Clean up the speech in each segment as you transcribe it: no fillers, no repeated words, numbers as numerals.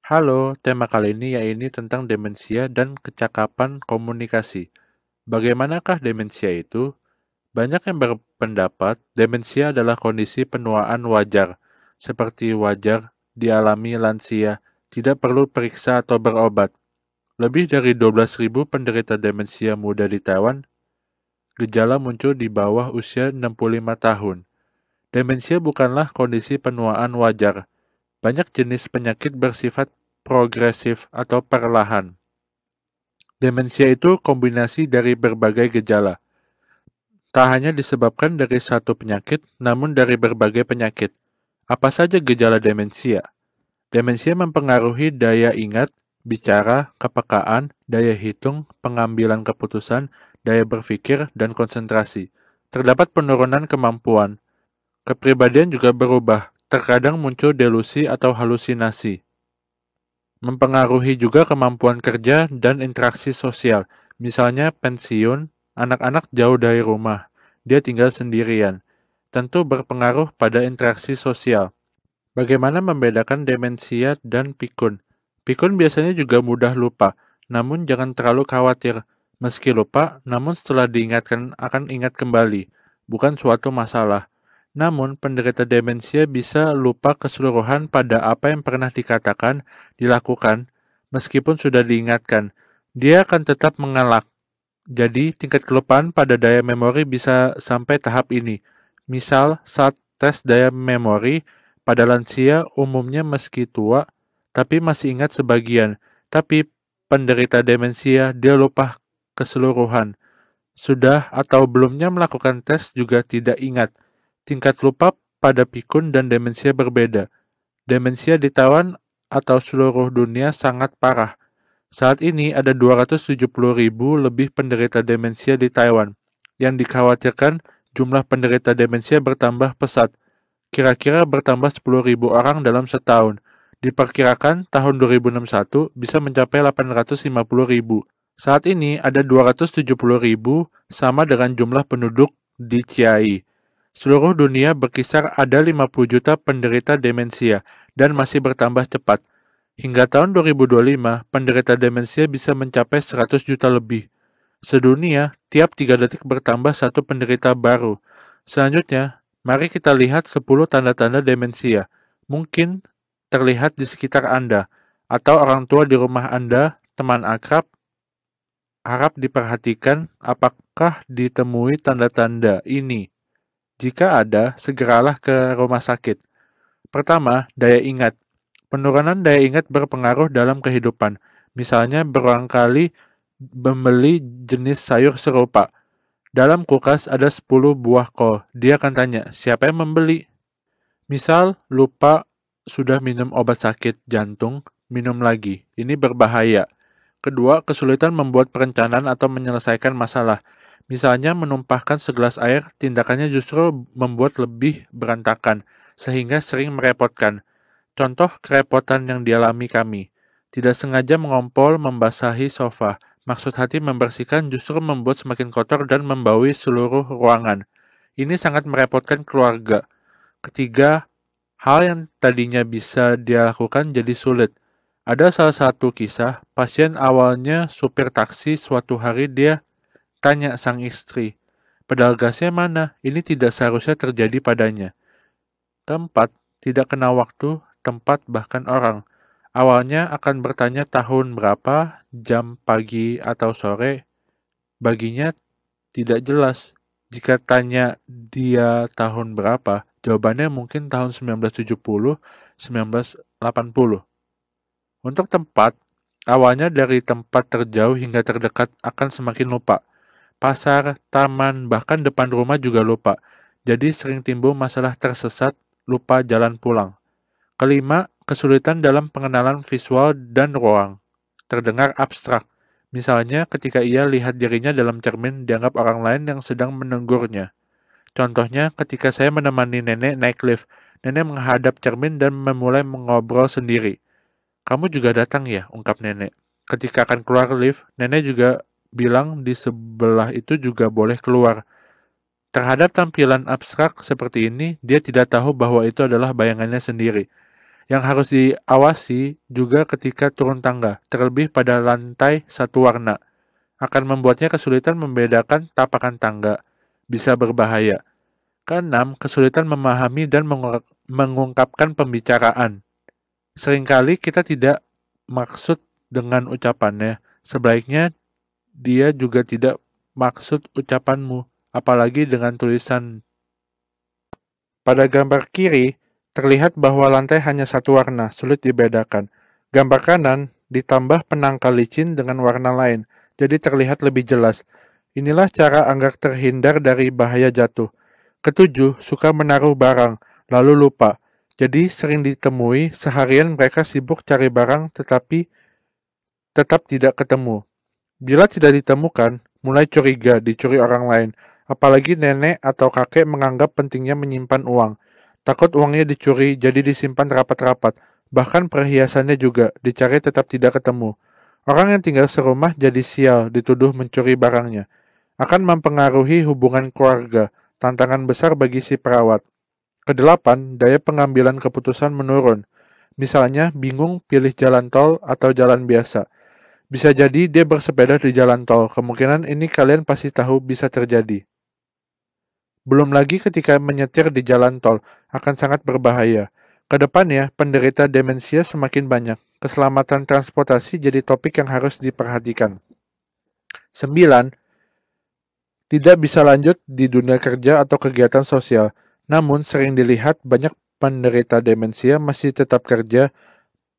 Halo, tema kali ini yaitu tentang demensia dan kecakapan komunikasi. Bagaimanakah demensia itu? Banyak yang berpendapat demensia adalah kondisi penuaan wajar, seperti wajar dialami lansia, tidak perlu periksa atau berobat. Lebih dari 12.000 penderita demensia muda di Taiwan, gejala muncul di bawah usia 65 tahun. Demensia bukanlah kondisi penuaan wajar. Banyak jenis penyakit bersifat progresif atau perlahan. Demensia itu kombinasi dari berbagai gejala. Tak hanya disebabkan dari satu penyakit, namun dari berbagai penyakit. Apa saja gejala demensia? Demensia mempengaruhi daya ingat, bicara, kepekaan, daya hitung, pengambilan keputusan, daya berpikir, dan konsentrasi. Terdapat penurunan kemampuan. Kepribadian juga berubah. Terkadang muncul delusi atau halusinasi. Mempengaruhi juga kemampuan kerja dan interaksi sosial. Misalnya pensiun, anak-anak jauh dari rumah, dia tinggal sendirian. Tentu berpengaruh pada interaksi sosial. Bagaimana membedakan demensia dan pikun? Pikun biasanya juga mudah lupa, namun jangan terlalu khawatir. Meski lupa, namun setelah diingatkan akan ingat kembali. Bukan suatu masalah. Namun, penderita demensia bisa lupa keseluruhan pada apa yang pernah dikatakan, dilakukan, meskipun sudah diingatkan. Dia akan tetap mengelak. Jadi, tingkat kelupaan pada daya memori bisa sampai tahap ini. Misal, saat tes daya memori, pada lansia umumnya meski tua, tapi masih ingat sebagian. Tapi, penderita demensia, dia lupa keseluruhan. Sudah atau belumnya melakukan tes juga tidak ingat. Tingkat lupa pada pikun dan demensia berbeda. Demensia di Taiwan atau seluruh dunia sangat parah. Saat ini ada 270.000 lebih penderita demensia di Taiwan. Yang dikhawatirkan jumlah penderita demensia bertambah pesat. Kira-kira bertambah 10.000 orang dalam setahun. Diperkirakan tahun 2061 bisa mencapai 850.000. Saat ini ada 270.000 sama dengan jumlah penduduk di Chiai. Seluruh dunia berkisar ada 50 juta penderita demensia dan masih bertambah cepat. Hingga tahun 2025, penderita demensia bisa mencapai 100 juta lebih. Sedunia, tiap 3 detik bertambah satu penderita baru. Selanjutnya, mari kita lihat 10 tanda-tanda demensia. Mungkin terlihat di sekitar Anda, atau orang tua di rumah Anda, teman akrab, harap diperhatikan apakah ditemui tanda-tanda ini. Jika ada, segeralah ke rumah sakit. Pertama, daya ingat. Penurunan daya ingat berpengaruh dalam kehidupan. Misalnya berulang kali membeli jenis sayur serupa. Dalam kulkas ada 10 buah kol. Dia akan tanya, siapa yang membeli? Misal, lupa sudah minum obat sakit jantung, minum lagi. Ini berbahaya. Kedua, kesulitan membuat perencanaan atau menyelesaikan masalah. Misalnya menumpahkan segelas air, tindakannya justru membuat lebih berantakan, sehingga sering merepotkan. Contoh kerepotan yang dialami kami. Tidak sengaja mengompol membasahi sofa. Maksud hati membersihkan justru membuat semakin kotor dan membaui seluruh ruangan. Ini sangat merepotkan keluarga. Ketiga, hal yang tadinya bisa dia lakukan jadi sulit. Ada salah satu kisah, pasien awalnya supir taksi, suatu hari dia tanya sang istri, pedal gasnya mana? Ini tidak seharusnya terjadi padanya. Keempat, tidak kenal waktu, tempat, bahkan orang. Awalnya akan bertanya tahun berapa, jam pagi atau sore, baginya tidak jelas. Jika tanya dia tahun berapa, jawabannya mungkin tahun 1970, 1980. Untuk tempat, awalnya dari tempat terjauh hingga terdekat akan semakin lupa. Pasar, taman, bahkan depan rumah juga lupa. Jadi sering timbul masalah tersesat, lupa jalan pulang. Kelima, kesulitan dalam pengenalan visual dan ruang. Terdengar abstrak. Misalnya ketika ia lihat dirinya dalam cermin dianggap orang lain yang sedang menegurnya. Contohnya ketika saya menemani nenek naik lift, nenek menghadap cermin dan memulai mengobrol sendiri. Kamu juga datang ya, ungkap nenek. Ketika akan keluar lift, nenek juga bilang di sebelah itu juga boleh keluar. Terhadap tampilan abstrak seperti ini, dia tidak tahu bahwa itu adalah bayangannya sendiri. Yang harus diawasi juga ketika turun tangga, terlebih pada lantai satu warna. Akan membuatnya kesulitan membedakan tapakan tangga, bisa berbahaya. Keenam, kesulitan memahami dan mengungkapkan pembicaraan. Seringkali kita tidak maksud dengan ucapannya, sebaiknya dia juga tidak maksud ucapanmu, apalagi dengan tulisan. Pada gambar kiri, terlihat bahwa lantai hanya satu warna, sulit dibedakan. Gambar kanan ditambah penangkal licin dengan warna lain, jadi terlihat lebih jelas. Inilah cara agar terhindar dari bahaya jatuh. Ketujuh, suka menaruh barang, lalu lupa. Jadi sering ditemui seharian mereka sibuk cari barang tetapi tetap tidak ketemu. Bila tidak ditemukan, mulai curiga dicuri orang lain. Apalagi nenek atau kakek menganggap pentingnya menyimpan uang. Takut uangnya dicuri, jadi disimpan rapat-rapat. Bahkan perhiasannya juga dicari tetap tidak ketemu. Orang yang tinggal serumah jadi sial, dituduh mencuri barangnya. Akan mempengaruhi hubungan keluarga, tantangan besar bagi si perawat. Kedelapan, daya pengambilan keputusan menurun. Misalnya, bingung pilih jalan tol atau jalan biasa. Bisa jadi dia bersepeda di jalan tol. Kemungkinan ini kalian pasti tahu bisa terjadi. Belum lagi ketika menyetir di jalan tol akan sangat berbahaya. Kedepannya, penderita demensia semakin banyak. Keselamatan transportasi jadi topik yang harus diperhatikan. 9. Tidak bisa lanjut di dunia kerja atau kegiatan sosial. Namun sering dilihat banyak penderita demensia masih tetap kerja,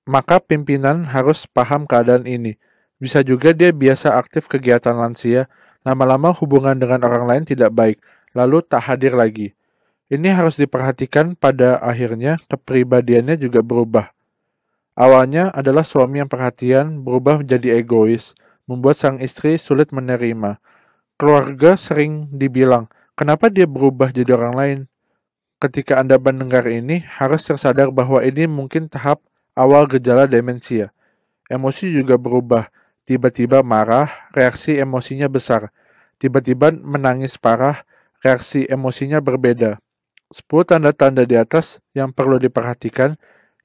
maka pimpinan harus paham keadaan ini. Bisa juga dia biasa aktif kegiatan lansia, lama-lama hubungan dengan orang lain tidak baik, lalu tak hadir lagi. Ini harus diperhatikan pada akhirnya kepribadiannya juga berubah. Awalnya adalah suami yang perhatian, berubah menjadi egois, membuat sang istri sulit menerima. Keluarga sering dibilang, kenapa dia berubah jadi orang lain? Ketika Anda mendengar ini, harus tersadar bahwa ini mungkin tahap awal gejala demensia. Emosi juga berubah. Tiba-tiba marah, reaksi emosinya besar. Tiba-tiba menangis parah, reaksi emosinya berbeda. 10 tanda-tanda di atas yang perlu diperhatikan,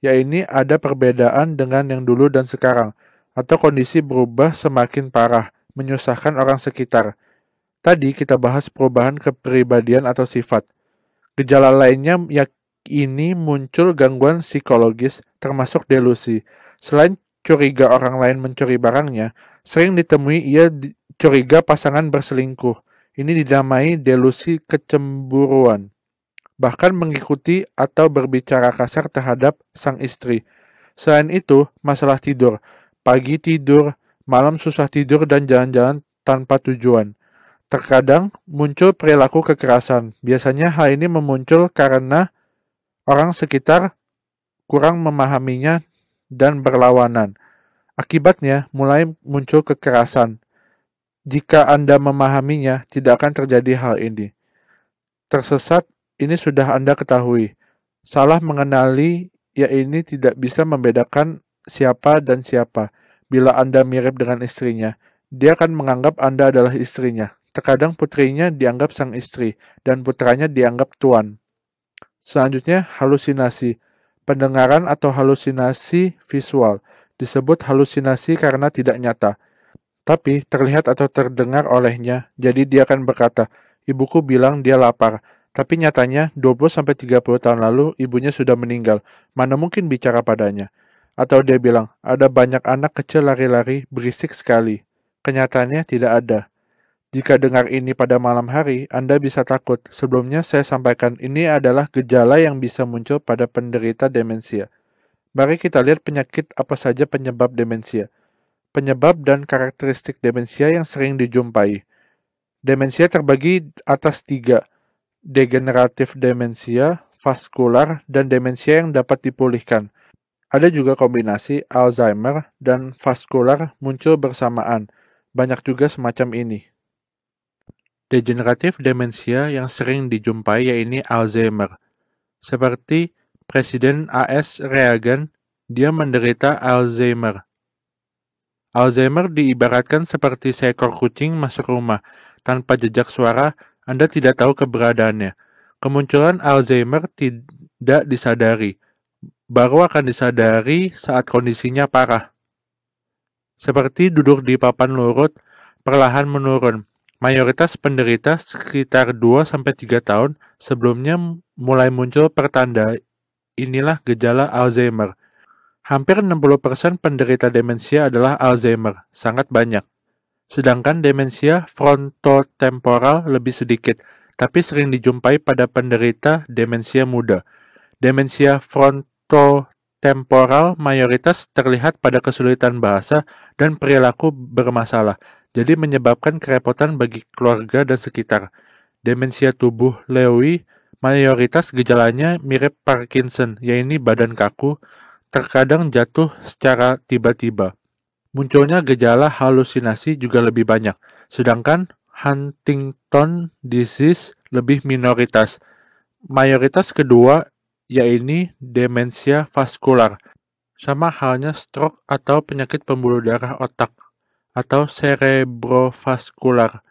yaitu ada perbedaan dengan yang dulu dan sekarang, atau kondisi berubah semakin parah, menyusahkan orang sekitar. Tadi kita bahas perubahan kepribadian atau sifat. Gejala lainnya ini muncul gangguan psikologis termasuk delusi. Selain curiga orang lain mencuri barangnya, sering ditemui ia curiga pasangan berselingkuh. Ini dinamai delusi kecemburuan. Bahkan mengikuti atau berbicara kasar terhadap sang istri. Selain itu, masalah tidur. Pagi tidur, malam susah tidur dan jalan-jalan tanpa tujuan. Terkadang muncul perilaku kekerasan. Biasanya hal ini muncul karena orang sekitar kurang memahaminya dan berlawanan. Akibatnya mulai muncul kekerasan. Jika Anda memahaminya, tidak akan terjadi hal ini. Tersesat, ini sudah Anda ketahui. Salah mengenali, ya ini tidak bisa membedakan siapa dan siapa. Bila Anda mirip dengan istrinya, dia akan menganggap Anda adalah istrinya. Terkadang putrinya dianggap sang istri, dan putranya dianggap tuan. Selanjutnya, halusinasi. Pendengaran atau halusinasi visual. Disebut halusinasi karena tidak nyata. Tapi terlihat atau terdengar olehnya, jadi dia akan berkata, ibuku bilang dia lapar. Tapi nyatanya 20-30 tahun lalu ibunya sudah meninggal. Mana mungkin bicara padanya? Atau dia bilang, ada banyak anak kecil lari-lari berisik sekali. Kenyataannya tidak ada. Jika dengar ini pada malam hari, Anda bisa takut. Sebelumnya saya sampaikan ini adalah gejala yang bisa muncul pada penderita demensia. Mari kita lihat penyakit apa saja penyebab demensia. Penyebab dan karakteristik demensia yang sering dijumpai. Demensia terbagi atas 3. Degeneratif demensia, vaskular, dan demensia yang dapat dipulihkan. Ada juga kombinasi Alzheimer dan vaskular muncul bersamaan. Banyak juga semacam ini. Degeneratif demensia yang sering dijumpai yaitu Alzheimer. Seperti Presiden AS Reagan, dia menderita Alzheimer. Alzheimer diibaratkan seperti seekor kucing masuk rumah. Tanpa jejak suara, Anda tidak tahu keberadaannya. Kemunculan Alzheimer tidak disadari. baru akan disadari saat kondisinya parah. Seperti duduk di papan lurut, perlahan menurun. Mayoritas penderita sekitar 2-3 tahun sebelumnya mulai muncul pertanda. Inilah gejala Alzheimer. Hampir 60% penderita demensia adalah Alzheimer, sangat banyak. Sedangkan demensia frontotemporal lebih sedikit, tapi sering dijumpai pada penderita demensia muda. Demensia frontotemporal mayoritas terlihat pada kesulitan bahasa dan perilaku bermasalah, jadi menyebabkan kerepotan bagi keluarga dan sekitar. Demensia tubuh Lewy mayoritas gejalanya mirip Parkinson, yaitu badan kaku, terkadang jatuh secara tiba-tiba. Munculnya gejala halusinasi juga lebih banyak, sedangkan Huntington disease lebih minoritas. Mayoritas kedua yaitu demensia vaskular, sama halnya stroke atau penyakit pembuluh darah otak, atau cerebrovaskular.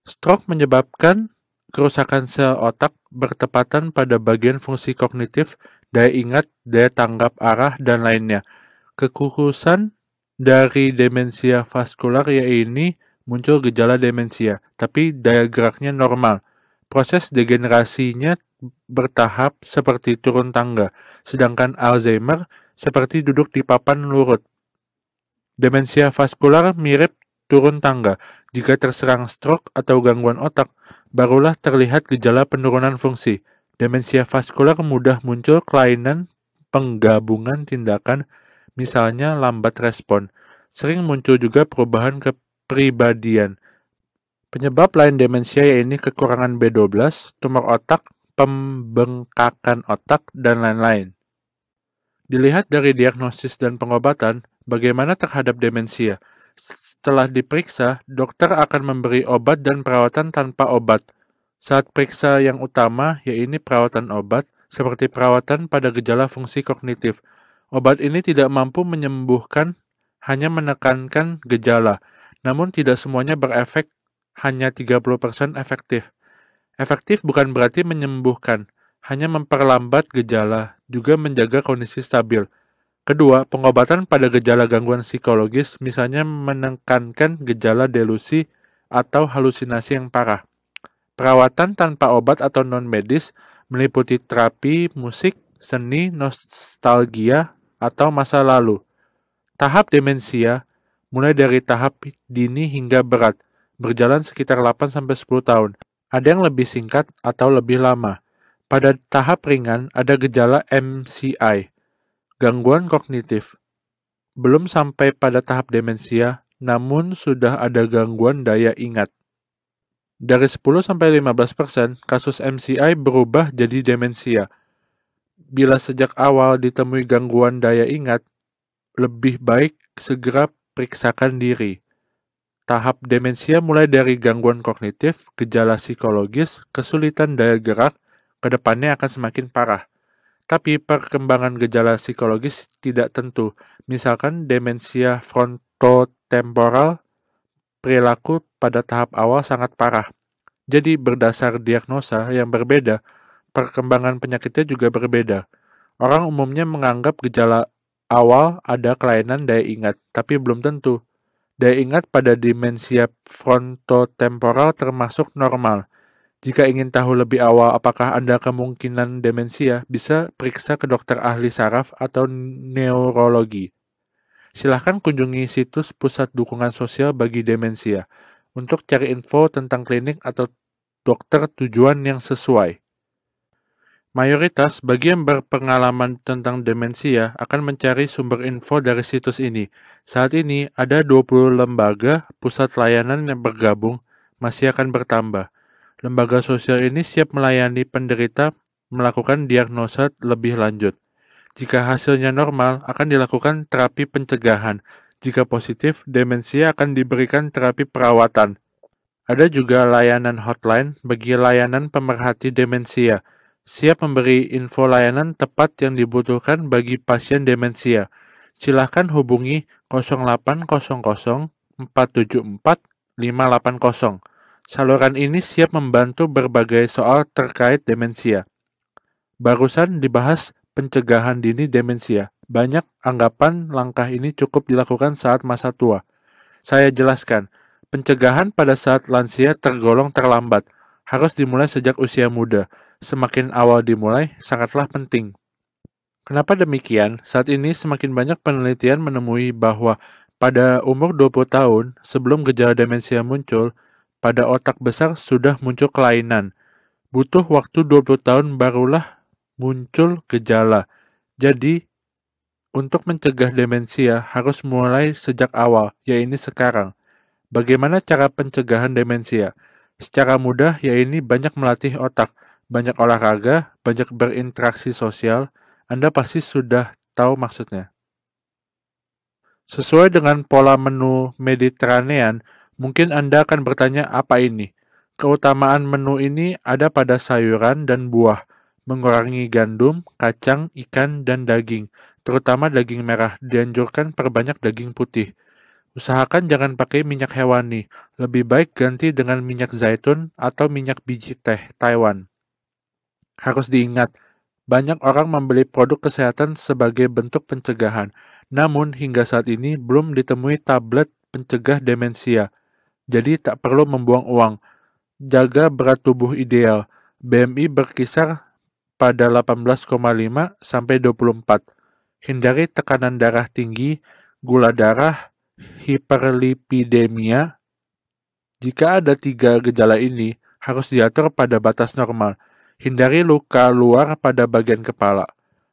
Stroke menyebabkan kerusakan sel otak bertepatan pada bagian fungsi kognitif, daya ingat, daya tanggap arah, dan lainnya. Kekurusan dari demensia vaskular yaitu muncul gejala demensia, tapi daya geraknya normal. Proses degenerasinya bertahap seperti turun tangga, sedangkan Alzheimer seperti duduk di papan lurut. Demensia vaskular mirip turun tangga. Jika terserang stroke atau gangguan otak, barulah terlihat gejala penurunan fungsi. Demensia vaskular mudah muncul kelainan penggabungan tindakan, misalnya lambat respon. Sering muncul juga perubahan kepribadian. Penyebab lain demensia yaitu kekurangan B12, tumor otak, pembengkakan otak, dan lain-lain. Dilihat dari diagnosis dan pengobatan, bagaimana terhadap demensia. Setelah diperiksa, dokter akan memberi obat dan perawatan tanpa obat. Saat periksa yang utama yaitu perawatan obat, seperti perawatan pada gejala fungsi kognitif. Obat ini tidak mampu menyembuhkan, hanya menekankan gejala, namun tidak semuanya berefek, hanya 30% efektif. Efektif bukan berarti menyembuhkan, hanya memperlambat gejala, juga menjaga kondisi stabil. Kedua, pengobatan pada gejala gangguan psikologis, misalnya menekankan gejala delusi atau halusinasi yang parah. Perawatan tanpa obat atau non-medis meliputi terapi, musik, seni, nostalgia, atau masa lalu. Tahap demensia mulai dari tahap dini hingga berat, berjalan sekitar 8-10 tahun. Ada yang lebih singkat atau lebih lama. Pada tahap ringan ada gejala MCI, gangguan kognitif. Belum sampai pada tahap demensia, namun sudah ada gangguan daya ingat. Dari 10-15% kasus MCI berubah jadi demensia. Bila sejak awal ditemui gangguan daya ingat, lebih baik segera periksakan diri. Tahap demensia mulai dari gangguan kognitif, gejala psikologis, kesulitan daya gerak, kedepannya akan semakin parah. Tapi perkembangan gejala psikologis tidak tentu. Misalkan demensia frontotemporal, perilaku pada tahap awal sangat parah. Jadi berdasar diagnosa yang berbeda, perkembangan penyakitnya juga berbeda. Orang umumnya menganggap gejala awal ada kelainan daya ingat, tapi belum tentu. Daya ingat pada demensia frontotemporal termasuk normal. Jika ingin tahu lebih awal apakah Anda kemungkinan demensia, bisa periksa ke dokter ahli saraf atau neurologi. Silahkan kunjungi situs Pusat Dukungan Sosial bagi Demensia untuk cari info tentang klinik atau dokter tujuan yang sesuai. Mayoritas bagi yang berpengalaman tentang demensia akan mencari sumber info dari situs ini. Saat ini ada 20 lembaga pusat layanan yang bergabung, masih akan bertambah. Lembaga sosial ini siap melayani penderita melakukan diagnosa lebih lanjut. Jika hasilnya normal, akan dilakukan terapi pencegahan. Jika positif, demensia akan diberikan terapi perawatan. Ada juga layanan hotline bagi layanan pemerhati demensia. Siap memberi info layanan tepat yang dibutuhkan bagi pasien demensia. Silakan hubungi 0800 474 580. Saluran ini siap membantu berbagai soal terkait demensia. Barusan dibahas pencegahan dini demensia. Banyak anggapan langkah ini cukup dilakukan saat masa tua. Saya jelaskan, pencegahan pada saat lansia tergolong terlambat, harus dimulai sejak usia muda. Semakin awal dimulai, sangatlah penting. Kenapa demikian? Saat ini semakin banyak penelitian menemui bahwa pada umur 20 tahun, sebelum gejala demensia muncul, pada otak besar sudah muncul kelainan. Butuh waktu 20 tahun barulah muncul gejala. Jadi, untuk mencegah demensia harus mulai sejak awal, yaitu sekarang. Bagaimana cara pencegahan demensia? Secara mudah, yaitu banyak melatih otak, banyak olahraga, banyak berinteraksi sosial. Anda pasti sudah tahu maksudnya. Sesuai dengan pola menu Mediterranean, mungkin Anda akan bertanya apa ini? Keutamaan menu ini ada pada sayuran dan buah, mengurangi gandum, kacang, ikan, dan daging, terutama daging merah. Dianjurkan perbanyak daging putih. Usahakan jangan pakai minyak hewani, lebih baik ganti dengan minyak zaitun atau minyak biji teh Taiwan. Harus diingat, banyak orang membeli produk kesehatan sebagai bentuk pencegahan, namun hingga saat ini belum ditemui tablet pencegah demensia, jadi tak perlu membuang uang. Jaga berat tubuh ideal, BMI berkisar pada 18,5 sampai 24. Hindari tekanan darah tinggi, gula darah, hiperlipidemia. Jika ada 3 gejala ini, harus diatur pada batas normal. Hindari luka luar pada bagian kepala.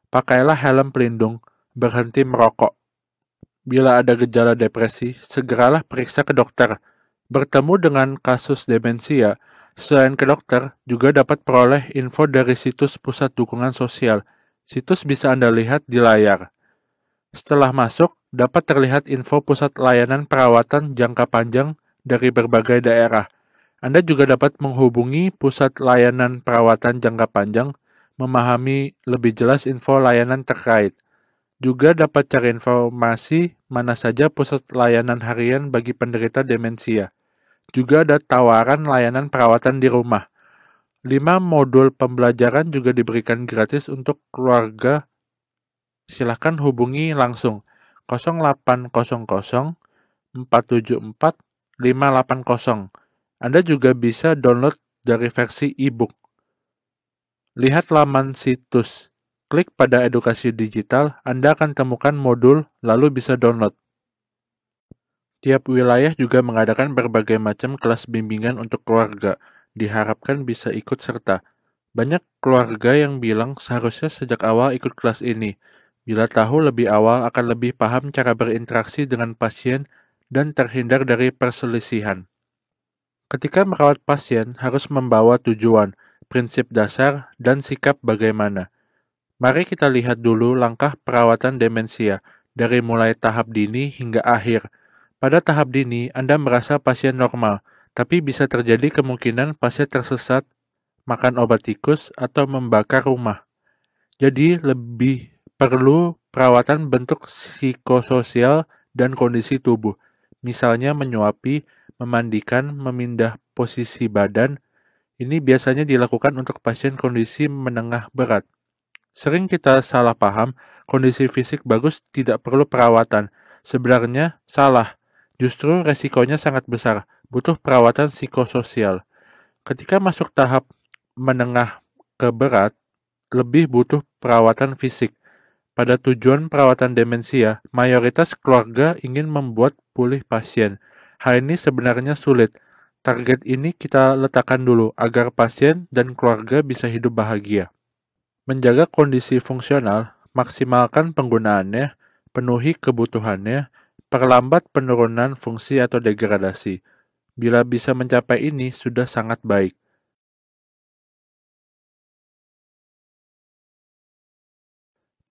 Pakailah helm pelindung. Berhenti merokok. Bila ada gejala depresi, segeralah periksa ke dokter. Bertemu dengan kasus demensia, selain ke dokter, juga dapat peroleh info dari situs Pusat Dukungan Sosial. Situs bisa Anda lihat di layar. Setelah masuk, dapat terlihat info pusat layanan perawatan jangka panjang dari berbagai daerah. Anda juga dapat menghubungi pusat layanan perawatan jangka panjang, memahami lebih jelas info layanan terkait. Juga dapat cari informasi mana saja pusat layanan harian bagi penderita demensia. Juga ada tawaran layanan perawatan di rumah. 5 modul pembelajaran juga diberikan gratis untuk keluarga. Silakan hubungi langsung 0800 474 580. Anda juga bisa download dari versi e-book. Lihat laman situs. Klik pada edukasi digital, Anda akan temukan modul, lalu bisa download. Tiap wilayah juga mengadakan berbagai macam kelas bimbingan untuk keluarga. Diharapkan bisa ikut serta. Banyak keluarga yang bilang seharusnya sejak awal ikut kelas ini. Bila tahu lebih awal akan lebih paham cara berinteraksi dengan pasien dan terhindar dari perselisihan. Ketika merawat pasien harus membawa tujuan, prinsip dasar, dan sikap bagaimana. Mari kita lihat dulu langkah perawatan demensia, dari mulai tahap dini hingga akhir. Pada tahap dini, Anda merasa pasien normal, tapi bisa terjadi kemungkinan pasien tersesat, makan obat tikus, atau membakar rumah. Jadi lebih perlu perawatan bentuk psikososial dan kondisi tubuh, misalnya menyuapi, memandikan, memindah posisi badan. Ini biasanya dilakukan untuk pasien kondisi menengah berat. Sering kita salah paham, kondisi fisik bagus tidak perlu perawatan. Sebenarnya salah. Justru resikonya sangat besar, butuh perawatan psikososial. Ketika masuk tahap menengah ke berat, lebih butuh perawatan fisik. Pada tujuan perawatan demensia, mayoritas keluarga ingin membuat pulih pasien. Hal ini sebenarnya sulit. Target ini kita letakkan dulu agar pasien dan keluarga bisa hidup bahagia. Menjaga kondisi fungsional, maksimalkan penggunaannya, penuhi kebutuhannya, perlambat penurunan fungsi atau degradasi. Bila bisa mencapai ini, sudah sangat baik.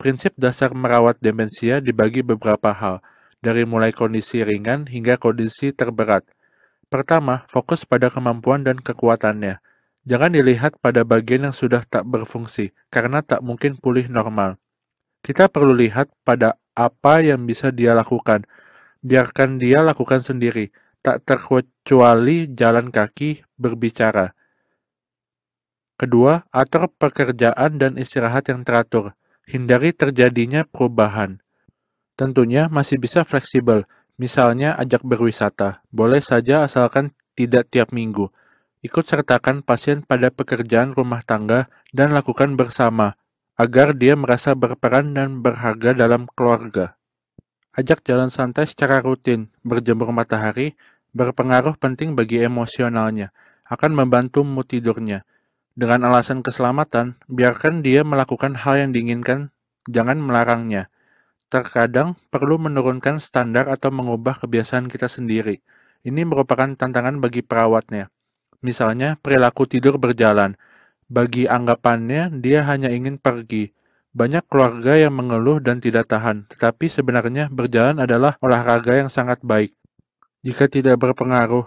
Prinsip dasar merawat demensia dibagi beberapa hal, dari mulai kondisi ringan hingga kondisi terberat. Pertama, fokus pada kemampuan dan kekuatannya. Jangan dilihat pada bagian yang sudah tak berfungsi, karena tak mungkin pulih normal. Kita perlu lihat pada apa yang bisa dia lakukan. Biarkan dia lakukan sendiri, tak terkecuali jalan kaki, berbicara. Kedua, atur pekerjaan dan istirahat yang teratur. Hindari terjadinya perubahan. Tentunya masih bisa fleksibel, misalnya ajak berwisata. Boleh saja asalkan tidak tiap minggu. Ikut sertakan pasien pada pekerjaan rumah tangga dan lakukan bersama, agar dia merasa berperan dan berharga dalam keluarga. Ajak jalan santai secara rutin, berjemur matahari, berpengaruh penting bagi emosionalnya, akan membantu mood tidurnya. Dengan alasan keselamatan, biarkan dia melakukan hal yang diinginkan, jangan melarangnya. Terkadang perlu menurunkan standar atau mengubah kebiasaan kita sendiri. Ini merupakan tantangan bagi perawatnya. Misalnya, perilaku tidur berjalan. Bagi anggapannya, dia hanya ingin pergi. Banyak keluarga yang mengeluh dan tidak tahan, tetapi sebenarnya berjalan adalah olahraga yang sangat baik. Jika tidak berpengaruh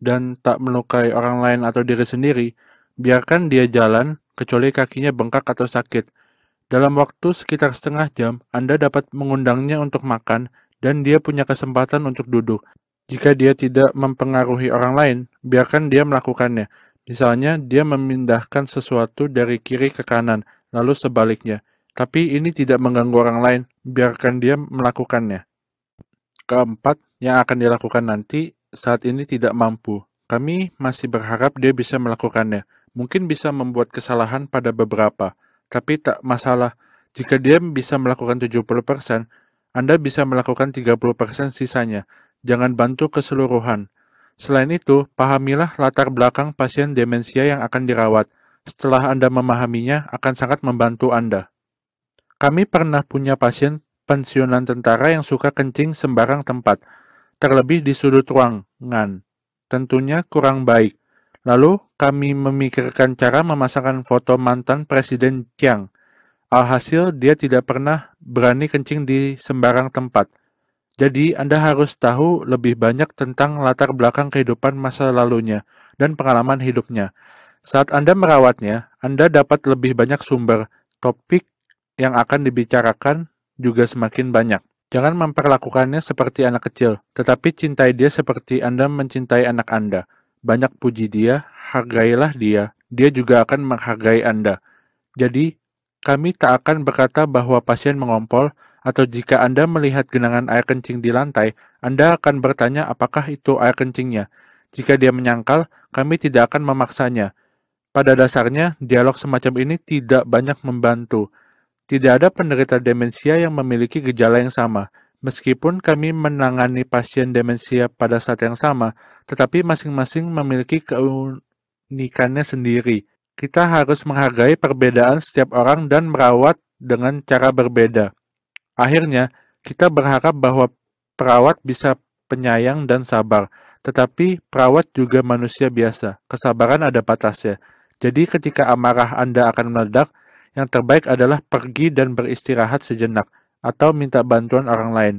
dan tak melukai orang lain atau diri sendiri, biarkan dia jalan, kecuali kakinya bengkak atau sakit. Dalam waktu sekitar setengah jam, Anda dapat mengundangnya untuk makan, dan dia punya kesempatan untuk duduk. Jika dia tidak mempengaruhi orang lain, biarkan dia melakukannya. Misalnya, dia memindahkan sesuatu dari kiri ke kanan, lalu sebaliknya. Tapi ini tidak mengganggu orang lain, biarkan dia melakukannya. Keempat, yang akan dilakukan nanti saat ini tidak mampu. Kami masih berharap dia bisa melakukannya. Mungkin bisa membuat kesalahan pada beberapa, tapi tak masalah. Jika dia bisa melakukan 70%, Anda bisa melakukan 30% sisanya. Jangan bantu keseluruhan. Selain itu, pahamilah latar belakang pasien demensia yang akan dirawat. Setelah Anda memahaminya, akan sangat membantu Anda. Kami pernah punya pasien pensiunan tentara yang suka kencing sembarang tempat, terlebih di sudut ruangan. Tentunya kurang baik. Lalu kami memikirkan cara memasangkan foto mantan Presiden Chiang. Alhasil dia tidak pernah berani kencing di sembarang tempat. Jadi Anda harus tahu lebih banyak tentang latar belakang kehidupan masa lalunya dan pengalaman hidupnya. Saat Anda merawatnya, Anda dapat lebih banyak sumber, topik yang akan dibicarakan juga semakin banyak. Jangan memperlakukannya seperti anak kecil, tetapi cintai dia seperti Anda mencintai anak Anda. Banyak puji dia, hargailah dia juga akan menghargai Anda. Jadi, kami tak akan berkata bahwa pasien mengompol, atau jika Anda melihat genangan air kencing di lantai, Anda akan bertanya apakah itu air kencingnya. Jika dia menyangkal, kami tidak akan memaksanya. Pada dasarnya, dialog semacam ini tidak banyak membantu. Tidak ada penderita demensia yang memiliki gejala yang sama. Meskipun kami menangani pasien demensia pada saat yang sama, tetapi masing-masing memiliki keunikannya sendiri. Kita harus menghargai perbedaan setiap orang dan merawat dengan cara berbeda. Akhirnya, kita berharap bahwa perawat bisa penyayang dan sabar, tetapi perawat juga manusia biasa. Kesabaran ada batasnya. Jadi ketika amarah Anda akan meledak, yang terbaik adalah pergi dan beristirahat sejenak, atau minta bantuan orang lain.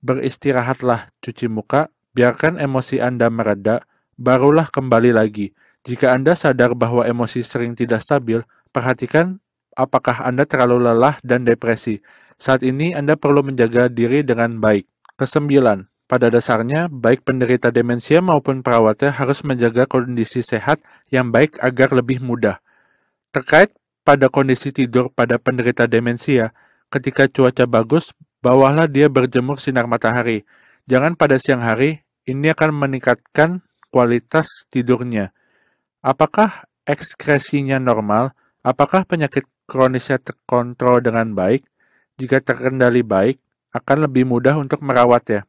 Beristirahatlah, cuci muka, biarkan emosi Anda mereda, barulah kembali lagi. Jika Anda sadar bahwa emosi sering tidak stabil, perhatikan apakah Anda terlalu lelah dan depresi. Saat ini Anda perlu menjaga diri dengan baik. Kesembilan, pada dasarnya, baik penderita demensia maupun perawatnya harus menjaga kondisi sehat yang baik agar lebih mudah. Terkait pada kondisi tidur pada penderita demensia, ketika cuaca bagus, bawalah dia berjemur sinar matahari. Jangan pada siang hari, ini akan meningkatkan kualitas tidurnya. Apakah ekskresinya normal? Apakah penyakit kronisnya terkontrol dengan baik? Jika terkendali baik, akan lebih mudah untuk merawatnya.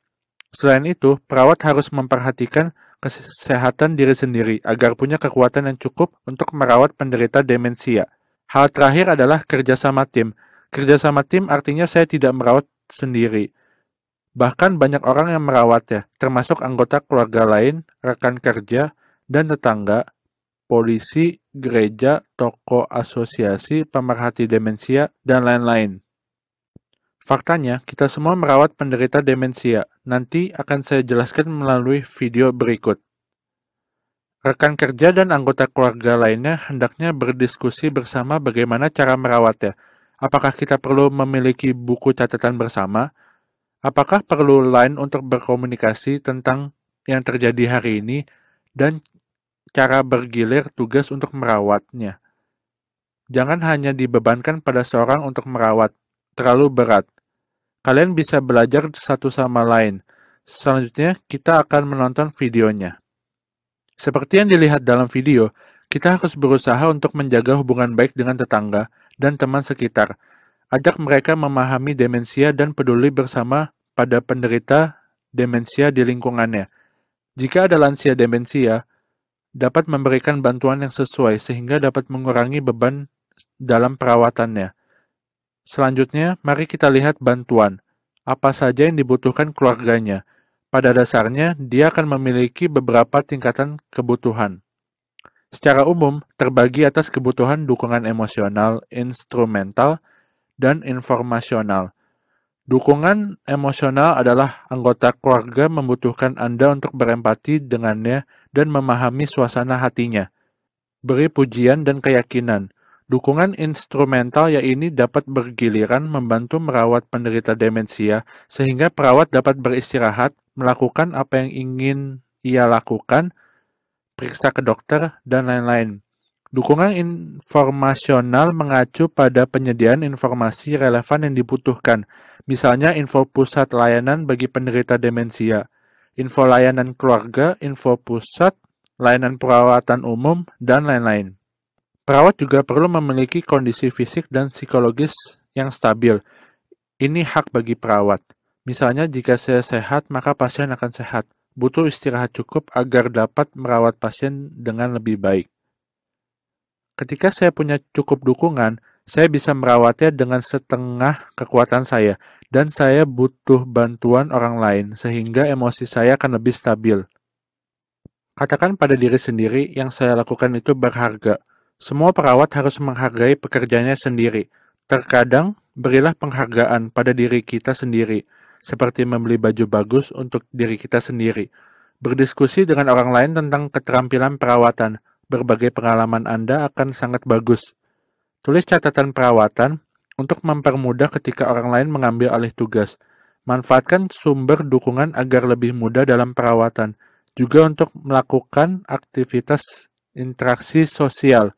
Selain itu, perawat harus memperhatikan kesehatan diri sendiri agar punya kekuatan yang cukup untuk merawat penderita demensia. Hal terakhir adalah kerjasama tim. Kerjasama tim artinya saya tidak merawat sendiri. Bahkan banyak orang yang merawatnya, termasuk anggota keluarga lain, rekan kerja, dan tetangga, polisi, gereja, toko asosiasi, pemerhati demensia, dan lain-lain. Faktanya, kita semua merawat penderita demensia. Nanti akan saya jelaskan melalui video berikut. Rekan kerja dan anggota keluarga lainnya hendaknya berdiskusi bersama bagaimana cara merawatnya. Apakah kita perlu memiliki buku catatan bersama? Apakah perlu line untuk berkomunikasi tentang yang terjadi hari ini dan cara bergilir tugas untuk merawatnya? Jangan hanya dibebankan pada seorang untuk merawat. Terlalu berat. Kalian bisa belajar satu sama lain. Selanjutnya, kita akan menonton videonya. Seperti yang dilihat dalam video, kita harus berusaha untuk menjaga hubungan baik dengan tetangga dan teman sekitar. Ajak mereka memahami demensia dan peduli bersama pada penderita demensia di lingkungannya. Jika ada lansia demensia, dapat memberikan bantuan yang sesuai sehingga dapat mengurangi beban dalam perawatannya. Selanjutnya, mari kita lihat bantuan. Apa saja yang dibutuhkan keluarganya. Pada dasarnya, dia akan memiliki beberapa tingkatan kebutuhan. Secara umum, terbagi atas kebutuhan dukungan emosional, instrumental, dan informasional. Dukungan emosional adalah anggota keluarga membutuhkan Anda untuk berempati dengannya dan memahami suasana hatinya. Beri pujian dan keyakinan. Dukungan instrumental yaitu dapat bergiliran membantu merawat penderita demensia sehingga perawat dapat beristirahat, melakukan apa yang ingin ia lakukan, periksa ke dokter, dan lain-lain. Dukungan informasional mengacu pada penyediaan informasi relevan yang dibutuhkan, misalnya info pusat layanan bagi penderita demensia, info layanan keluarga, info pusat, layanan perawatan umum, dan lain-lain. Perawat juga perlu memiliki kondisi fisik dan psikologis yang stabil. Ini hak bagi perawat. Misalnya, jika saya sehat, maka pasien akan sehat. Butuh istirahat cukup agar dapat merawat pasien dengan lebih baik. Ketika saya punya cukup dukungan, saya bisa merawatnya dengan setengah kekuatan saya, dan saya butuh bantuan orang lain, sehingga emosi saya akan lebih stabil. Katakan pada diri sendiri, yang saya lakukan itu berharga. Semua perawat harus menghargai pekerjaannya sendiri. Terkadang, berilah penghargaan pada diri kita sendiri, seperti membeli baju bagus untuk diri kita sendiri. Berdiskusi dengan orang lain tentang keterampilan perawatan. Berbagai pengalaman Anda akan sangat bagus. Tulis catatan perawatan untuk mempermudah ketika orang lain mengambil alih tugas. Manfaatkan sumber dukungan agar lebih mudah dalam perawatan. Juga untuk melakukan aktivitas interaksi sosial.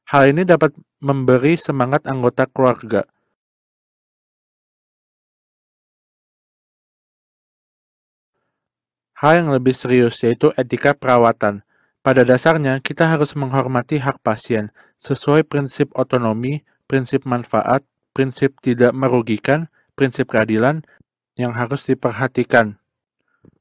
Hal ini dapat memberi semangat anggota keluarga. Hal yang lebih serius yaitu etika perawatan. Pada dasarnya, kita harus menghormati hak pasien sesuai prinsip otonomi, prinsip manfaat, prinsip tidak merugikan, prinsip keadilan yang harus diperhatikan.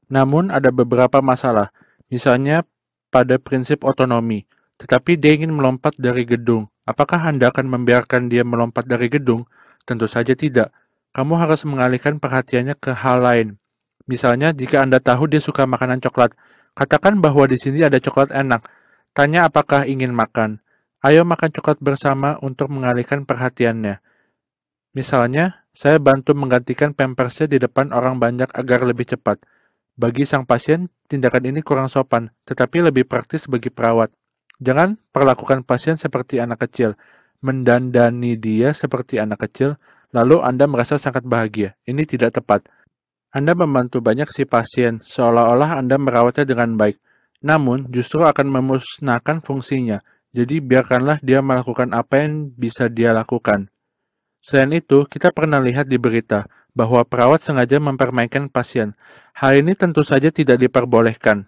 Namun ada beberapa masalah, misalnya pada prinsip otonomi, tetapi dia ingin melompat dari gedung. Apakah Anda akan membiarkan dia melompat dari gedung? Tentu saja tidak. Kamu harus mengalihkan perhatiannya ke hal lain. Misalnya, jika Anda tahu dia suka makanan coklat, katakan bahwa di sini ada coklat enak. Tanya apakah ingin makan. Ayo makan coklat bersama untuk mengalihkan perhatiannya. Misalnya, saya bantu menggantikan pampersnya di depan orang banyak agar lebih cepat. Bagi sang pasien, tindakan ini kurang sopan, tetapi lebih praktis bagi perawat. Jangan perlakukan pasien seperti anak kecil. Mendandani dia seperti anak kecil, lalu Anda merasa sangat bahagia. Ini tidak tepat. Anda membantu banyak si pasien, seolah-olah Anda merawatnya dengan baik. Namun, justru akan memusnahkan fungsinya. Jadi, biarkanlah dia melakukan apa yang bisa dia lakukan. Selain itu, kita pernah lihat di berita bahwa perawat sengaja mempermainkan pasien. Hal ini tentu saja tidak diperbolehkan.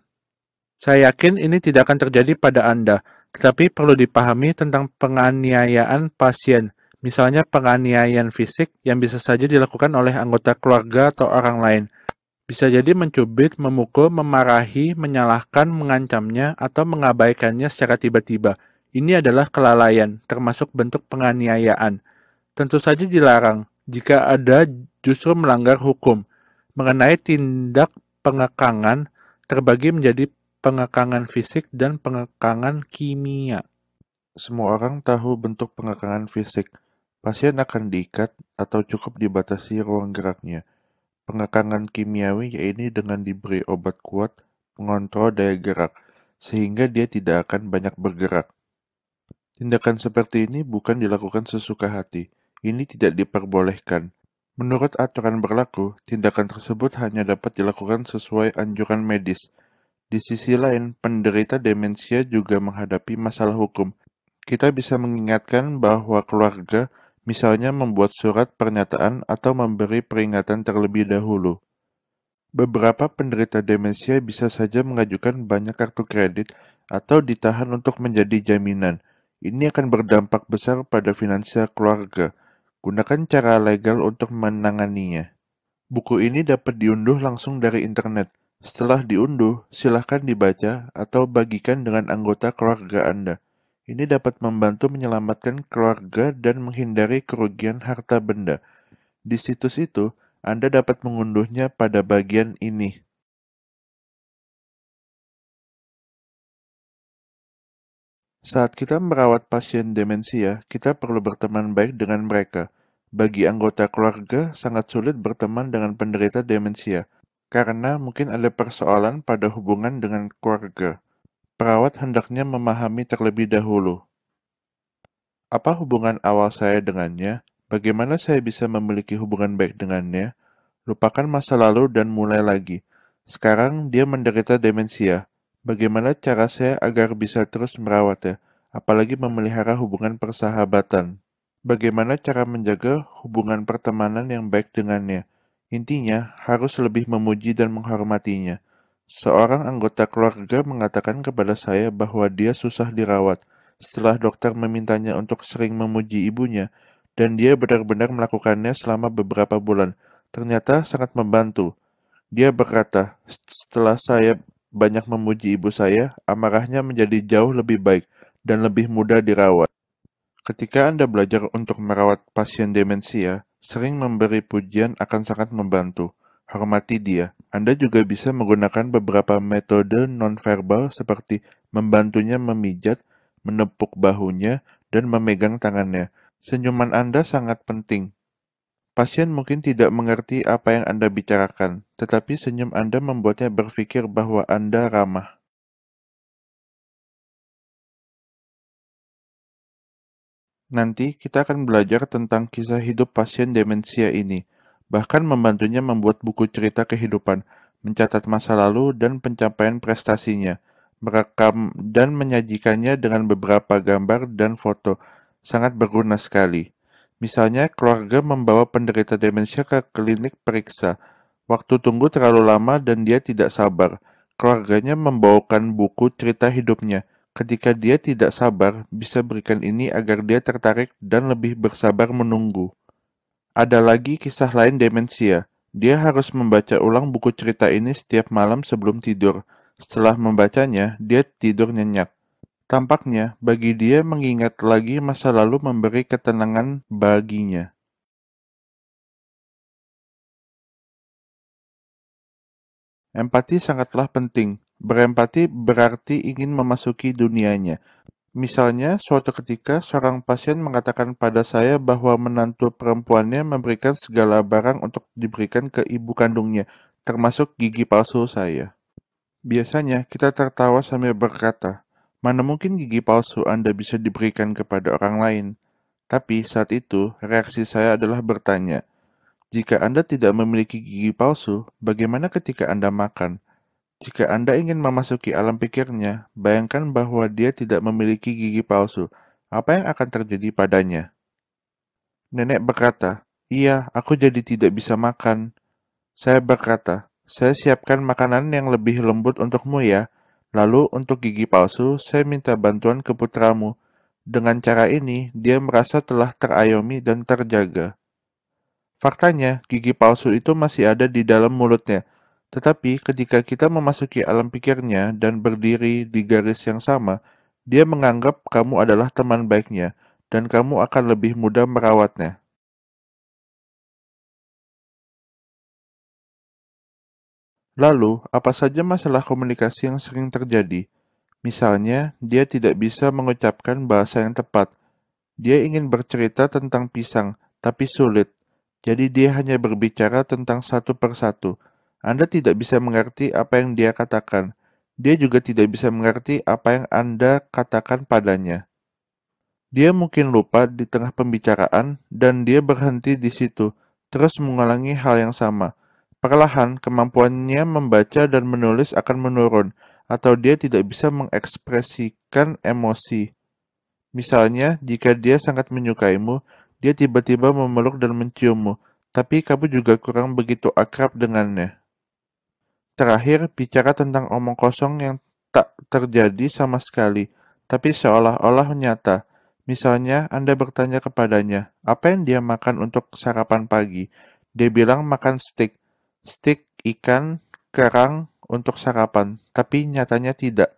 Saya yakin ini tidak akan terjadi pada Anda, tetapi perlu dipahami tentang penganiayaan pasien. Misalnya penganiayaan fisik yang bisa saja dilakukan oleh anggota keluarga atau orang lain. Bisa jadi mencubit, memukul, memarahi, menyalahkan, mengancamnya, atau mengabaikannya secara tiba-tiba. Ini adalah kelalaian, termasuk bentuk penganiayaan. Tentu saja dilarang, jika ada justru melanggar hukum. Mengenai tindak pengekangan, terbagi menjadi pengekangan fisik dan pengekangan kimia. Semua orang tahu bentuk pengekangan fisik. Pasien akan diikat atau cukup dibatasi ruang geraknya. Pengekangan kimiawi yaitu dengan diberi obat kuat mengontrol daya gerak, sehingga dia tidak akan banyak bergerak. Tindakan seperti ini bukan dilakukan sesuka hati. Ini tidak diperbolehkan. Menurut aturan berlaku, tindakan tersebut hanya dapat dilakukan sesuai anjuran medis. Di sisi lain, penderita demensia juga menghadapi masalah hukum. Kita bisa mengingatkan bahwa keluarga misalnya membuat surat pernyataan atau memberi peringatan terlebih dahulu. Beberapa penderita demensia bisa saja mengajukan banyak kartu kredit atau ditahan untuk menjadi jaminan. Ini akan berdampak besar pada finansial keluarga. Gunakan cara legal untuk menanganinya. Buku ini dapat diunduh langsung dari internet. Setelah diunduh, silahkan dibaca atau bagikan dengan anggota keluarga Anda. Ini dapat membantu menyelamatkan keluarga dan menghindari kerugian harta benda. Di situs itu, Anda dapat mengunduhnya pada bagian ini. Saat kita merawat pasien demensia, kita perlu berteman baik dengan mereka. Bagi anggota keluarga, sangat sulit berteman dengan penderita demensia, karena mungkin ada persoalan pada hubungan dengan keluarga. Perawat hendaknya memahami terlebih dahulu. Apa hubungan awal saya dengannya? Bagaimana saya bisa memiliki hubungan baik dengannya? Lupakan masa lalu dan mulai lagi. Sekarang dia menderita demensia. Bagaimana cara saya agar bisa terus merawatnya, apalagi memelihara hubungan persahabatan? Bagaimana cara menjaga hubungan pertemanan yang baik dengannya? Intinya, harus lebih memuji dan menghormatinya. Seorang anggota keluarga mengatakan kepada saya bahwa dia susah dirawat setelah dokter memintanya untuk sering memuji ibunya, dan dia benar-benar melakukannya selama beberapa bulan. Ternyata sangat membantu. Dia berkata, setelah saya banyak memuji ibu saya, amarahnya menjadi jauh lebih baik dan lebih mudah dirawat. Ketika Anda belajar untuk merawat pasien demensia, sering memberi pujian akan sangat membantu. Hormati dia. Anda juga bisa menggunakan beberapa metode nonverbal seperti membantunya memijat, menepuk bahunya, dan memegang tangannya. Senyuman Anda sangat penting. Pasien mungkin tidak mengerti apa yang Anda bicarakan, tetapi senyum Anda membuatnya berpikir bahwa Anda ramah. Nanti kita akan belajar tentang kisah hidup pasien demensia ini, bahkan membantunya membuat buku cerita kehidupan, mencatat masa lalu dan pencapaian prestasinya, merekam dan menyajikannya dengan beberapa gambar dan foto. Sangat berguna sekali. Misalnya, keluarga membawa penderita demensia ke klinik periksa. Waktu tunggu terlalu lama dan dia tidak sabar. Keluarganya membawakan buku cerita hidupnya. Ketika dia tidak sabar, bisa berikan ini agar dia tertarik dan lebih bersabar menunggu. Ada lagi kisah lain demensia. Dia harus membaca ulang buku cerita ini setiap malam sebelum tidur. Setelah membacanya, dia tidur nyenyak. Tampaknya, bagi dia mengingat lagi masa lalu memberi ketenangan baginya. Empati sangatlah penting. Berempati berarti ingin memasuki dunianya. Misalnya, suatu ketika seorang pasien mengatakan pada saya bahwa menantu perempuannya memberikan segala barang untuk diberikan ke ibu kandungnya, termasuk gigi palsu saya. Biasanya, kita tertawa sambil berkata, mana mungkin gigi palsu Anda bisa diberikan kepada orang lain? Tapi saat itu, reaksi saya adalah bertanya, jika Anda tidak memiliki gigi palsu, bagaimana ketika Anda makan? Jika Anda ingin memasuki alam pikirnya, bayangkan bahwa dia tidak memiliki gigi palsu. Apa yang akan terjadi padanya? Nenek berkata, iya, aku jadi tidak bisa makan. Saya berkata, saya siapkan makanan yang lebih lembut untukmu ya. Lalu untuk gigi palsu, saya minta bantuan ke putramu. Dengan cara ini, dia merasa telah terayomi dan terjaga. Faktanya, gigi palsu itu masih ada di dalam mulutnya. Tetapi ketika kita memasuki alam pikirnya dan berdiri di garis yang sama, dia menganggap kamu adalah teman baiknya, dan kamu akan lebih mudah merawatnya. Lalu, apa saja masalah komunikasi yang sering terjadi? Misalnya, dia tidak bisa mengucapkan bahasa yang tepat. Dia ingin bercerita tentang pisang, tapi sulit. Jadi dia hanya berbicara tentang satu persatu. Anda tidak bisa mengerti apa yang dia katakan. Dia juga tidak bisa mengerti apa yang Anda katakan padanya. Dia mungkin lupa di tengah pembicaraan dan dia berhenti di situ, terus mengulangi hal yang sama. Perlahan, kemampuannya membaca dan menulis akan menurun, atau dia tidak bisa mengekspresikan emosi. Misalnya, jika dia sangat menyukaimu, dia tiba-tiba memeluk dan menciummu, tapi kamu juga kurang begitu akrab dengannya. Terakhir, bicara tentang omong kosong yang tak terjadi sama sekali, tapi seolah-olah nyata. Misalnya, Anda bertanya kepadanya, apa yang dia makan untuk sarapan pagi? Dia bilang makan steak. Steak ikan kerang untuk sarapan, tapi nyatanya tidak.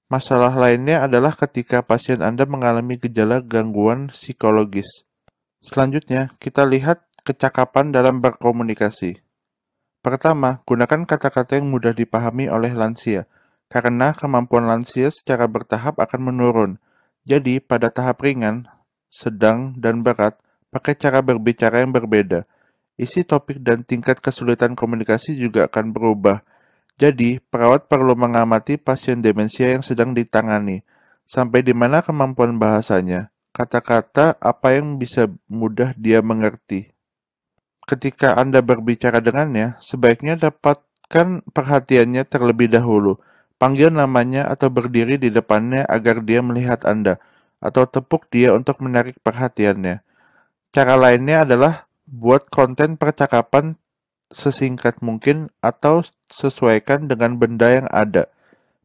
Masalah lainnya adalah ketika pasien Anda mengalami gejala gangguan psikologis. Selanjutnya, kita lihat kecakapan dalam berkomunikasi. Pertama, gunakan kata-kata yang mudah dipahami oleh lansia, karena kemampuan lansia secara bertahap akan menurun. Jadi, pada tahap ringan, sedang, dan berat, pakai cara berbicara yang berbeda. Isi topik dan tingkat kesulitan komunikasi juga akan berubah. Jadi, perawat perlu mengamati pasien demensia yang sedang ditangani. Sampai di mana kemampuan bahasanya, kata-kata apa yang bisa mudah dia mengerti. Ketika Anda berbicara dengannya, sebaiknya dapatkan perhatiannya terlebih dahulu. Panggil namanya atau berdiri di depannya agar dia melihat Anda, atau tepuk dia untuk menarik perhatiannya. Cara lainnya adalah buat konten percakapan sesingkat mungkin atau sesuaikan dengan benda yang ada.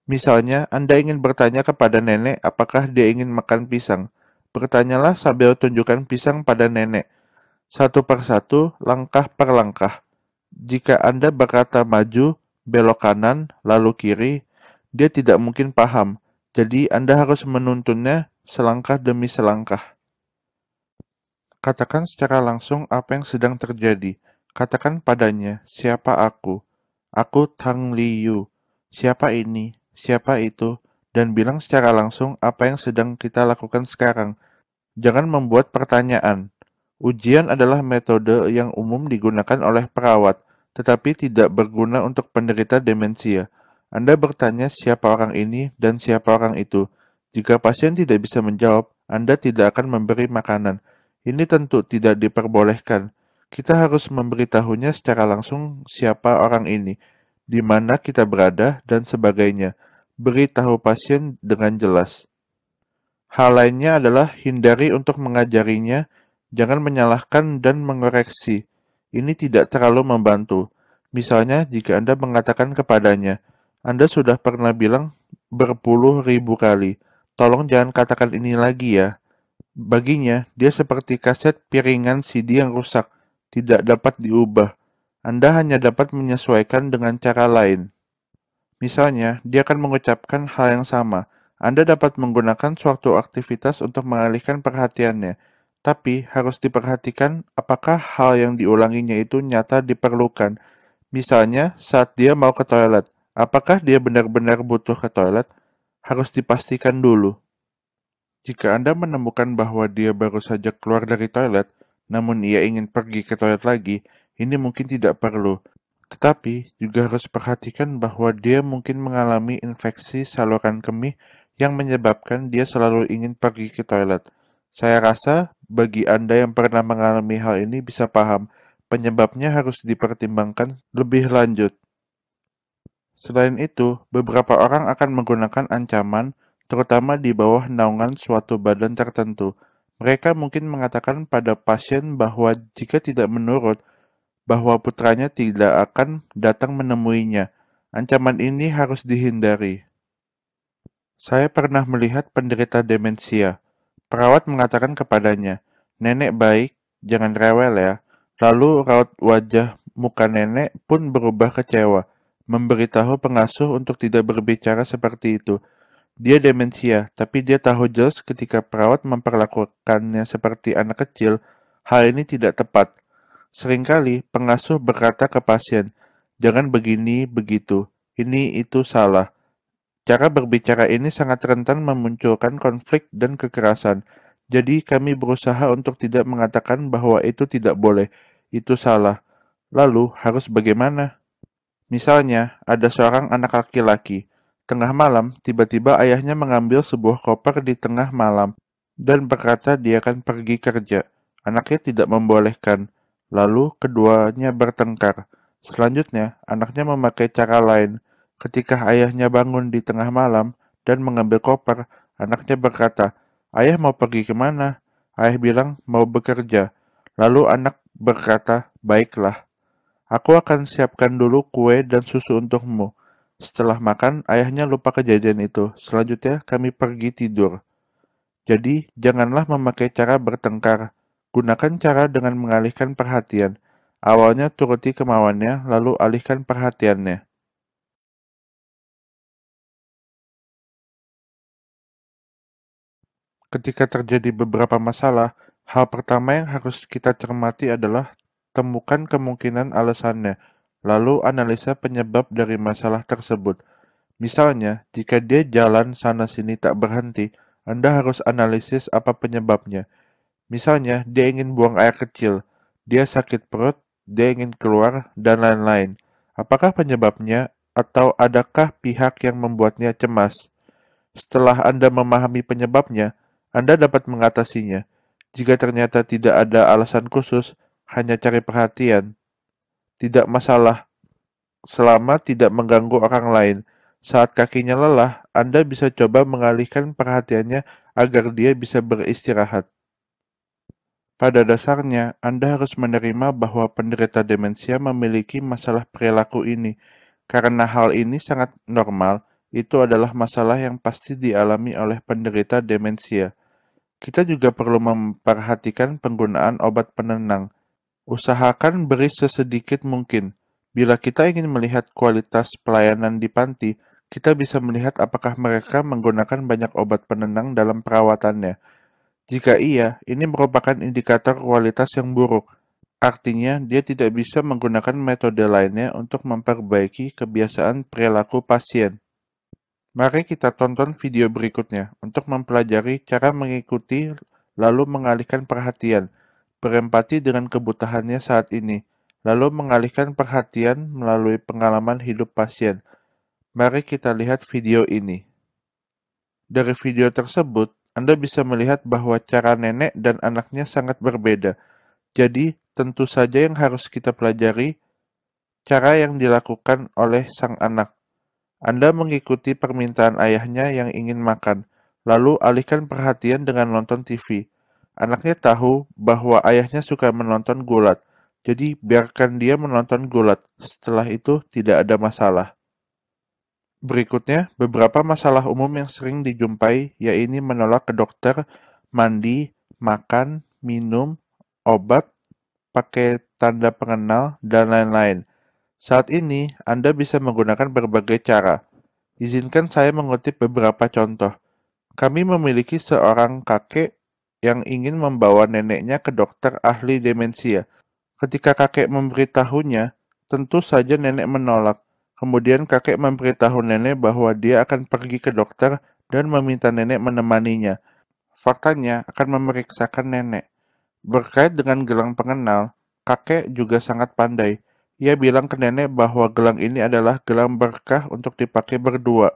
Misalnya, Anda ingin bertanya kepada nenek apakah dia ingin makan pisang. Bertanyalah sambil tunjukkan pisang pada nenek. Satu persatu, langkah per langkah. Jika Anda berkata maju, belok kanan, lalu kiri, dia tidak mungkin paham. Jadi Anda harus menuntunnya selangkah demi selangkah. Katakan secara langsung apa yang sedang terjadi. Katakan padanya, siapa aku? Aku Tang Liu. Siapa ini? Siapa itu? Dan bilang secara langsung apa yang sedang kita lakukan sekarang. Jangan membuat pertanyaan. Ujian adalah metode yang umum digunakan oleh perawat, tetapi tidak berguna untuk penderita demensia. Anda bertanya siapa orang ini dan siapa orang itu. Jika pasien tidak bisa menjawab, Anda tidak akan memberi makanan. Ini tentu tidak diperbolehkan. Kita harus memberitahunya secara langsung siapa orang ini, di mana kita berada, dan sebagainya. Beritahu pasien dengan jelas. Hal lainnya adalah hindari untuk mengajarinya, jangan menyalahkan dan mengoreksi. Ini tidak terlalu membantu. Misalnya, jika Anda mengatakan kepadanya, Anda sudah pernah bilang berpuluh ribu kali, tolong jangan katakan ini lagi ya. Baginya, dia seperti kaset piringan CD yang rusak, tidak dapat diubah. Anda hanya dapat menyesuaikan dengan cara lain. Misalnya, dia akan mengucapkan hal yang sama. Anda dapat menggunakan suatu aktivitas untuk mengalihkan perhatiannya, tapi harus diperhatikan apakah hal yang diulanginya itu nyata diperlukan. Misalnya, saat dia mau ke toilet, apakah dia benar-benar butuh ke toilet? Harus dipastikan dulu. Jika Anda menemukan bahwa dia baru saja keluar dari toilet, namun ia ingin pergi ke toilet lagi, ini mungkin tidak perlu. Tetapi juga harus perhatikan bahwa dia mungkin mengalami infeksi saluran kemih yang menyebabkan dia selalu ingin pergi ke toilet. Saya rasa bagi Anda yang pernah mengalami hal ini bisa paham, penyebabnya harus dipertimbangkan lebih lanjut. Selain itu, beberapa orang akan menggunakan ancaman, terutama di bawah naungan suatu badan tertentu. Mereka mungkin mengatakan pada pasien bahwa jika tidak menurut, bahwa putranya tidak akan datang menemuinya. Ancaman ini harus dihindari. Saya pernah melihat penderita demensia. Perawat mengatakan kepadanya, "Nenek baik, jangan rewel ya." Lalu raut wajah muka nenek pun berubah kecewa, memberitahu pengasuh untuk tidak berbicara seperti itu. Dia demensia, tapi dia tahu jelas ketika perawat memperlakukannya seperti anak kecil, hal ini tidak tepat. Seringkali pengasuh berkata ke pasien, "Jangan begini, begitu. Ini itu salah." Cara berbicara ini sangat rentan memunculkan konflik dan kekerasan. Jadi kami berusaha untuk tidak mengatakan bahwa itu tidak boleh, itu salah. Lalu harus bagaimana? Misalnya, ada seorang anak laki-laki. Tengah malam, tiba-tiba ayahnya mengambil sebuah koper di tengah malam dan berkata dia akan pergi kerja. Anaknya tidak membolehkan. Lalu keduanya bertengkar. Selanjutnya, anaknya memakai cara lain. Ketika ayahnya bangun di tengah malam dan mengambil koper, anaknya berkata, "Ayah mau pergi kemana?" Ayah bilang, "Mau bekerja." Lalu anak berkata, "Baiklah, aku akan siapkan dulu kue dan susu untukmu." Setelah makan, ayahnya lupa kejadian itu. Selanjutnya, kami pergi tidur. Jadi, janganlah memakai cara bertengkar. Gunakan cara dengan mengalihkan perhatian. Awalnya turuti kemauannya, lalu alihkan perhatiannya. Ketika terjadi beberapa masalah, hal pertama yang harus kita cermati adalah temukan kemungkinan alasannya, lalu analisa penyebab dari masalah tersebut. Misalnya, jika dia jalan sana-sini tak berhenti, Anda harus analisis apa penyebabnya. Misalnya, dia ingin buang air kecil, dia sakit perut, dia ingin keluar, dan lain-lain. Apakah penyebabnya, atau adakah pihak yang membuatnya cemas? Setelah Anda memahami penyebabnya, Anda dapat mengatasinya. Jika ternyata tidak ada alasan khusus, hanya cari perhatian, tidak masalah selama tidak mengganggu orang lain. Saat kakinya lelah, Anda bisa coba mengalihkan perhatiannya agar dia bisa beristirahat. Pada dasarnya, Anda harus menerima bahwa penderita demensia memiliki masalah perilaku ini. Karena hal ini sangat normal, itu adalah masalah yang pasti dialami oleh penderita demensia. Kita juga perlu memperhatikan penggunaan obat penenang. Usahakan beri sesedikit mungkin. Bila kita ingin melihat kualitas pelayanan di panti, kita bisa melihat apakah mereka menggunakan banyak obat penenang dalam perawatannya. Jika iya, ini merupakan indikator kualitas yang buruk. Artinya, dia tidak bisa menggunakan metode lainnya untuk memperbaiki kebiasaan perilaku pasien. Mari kita tonton video berikutnya untuk mempelajari cara mengikuti lalu mengalihkan perhatian, berempati dengan kebutuhannya saat ini, lalu mengalihkan perhatian melalui pengalaman hidup pasien. Mari kita lihat video ini. Dari video tersebut, Anda bisa melihat bahwa cara nenek dan anaknya sangat berbeda. Jadi, tentu saja yang harus kita pelajari cara yang dilakukan oleh sang anak. Anda mengikuti permintaan ayahnya yang ingin makan, lalu alihkan perhatian dengan nonton TV. Anaknya tahu bahwa ayahnya suka menonton gulat, jadi biarkan dia menonton gulat. Setelah itu, tidak ada masalah. Berikutnya, beberapa masalah umum yang sering dijumpai, yaitu menolak ke dokter, mandi, makan, minum, obat, pakai tanda pengenal, dan lain-lain. Saat ini, Anda bisa menggunakan berbagai cara. Izinkan saya mengutip beberapa contoh. Kami memiliki seorang kakek yang ingin membawa neneknya ke dokter ahli demensia. Ketika kakek memberitahunya, tentu saja nenek menolak. Kemudian kakek memberitahu nenek bahwa dia akan pergi ke dokter dan meminta nenek menemaninya. Faktanya akan memeriksakan nenek. Berkait dengan gelang pengenal, kakek juga sangat pandai. Ia bilang ke nenek bahwa gelang ini adalah gelang berkah untuk dipakai berdua.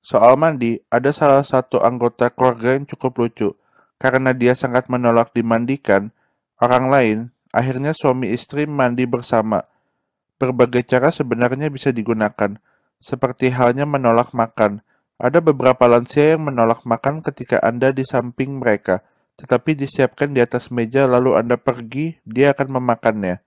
Soal mandi, ada salah satu anggota keluarga yang cukup lucu. Karena dia sangat menolak dimandikan, orang lain, akhirnya suami istri mandi bersama. Berbagai cara sebenarnya bisa digunakan, seperti halnya menolak makan. Ada beberapa lansia yang menolak makan ketika Anda di samping mereka, tetapi disiapkan di atas meja lalu Anda pergi, dia akan memakannya.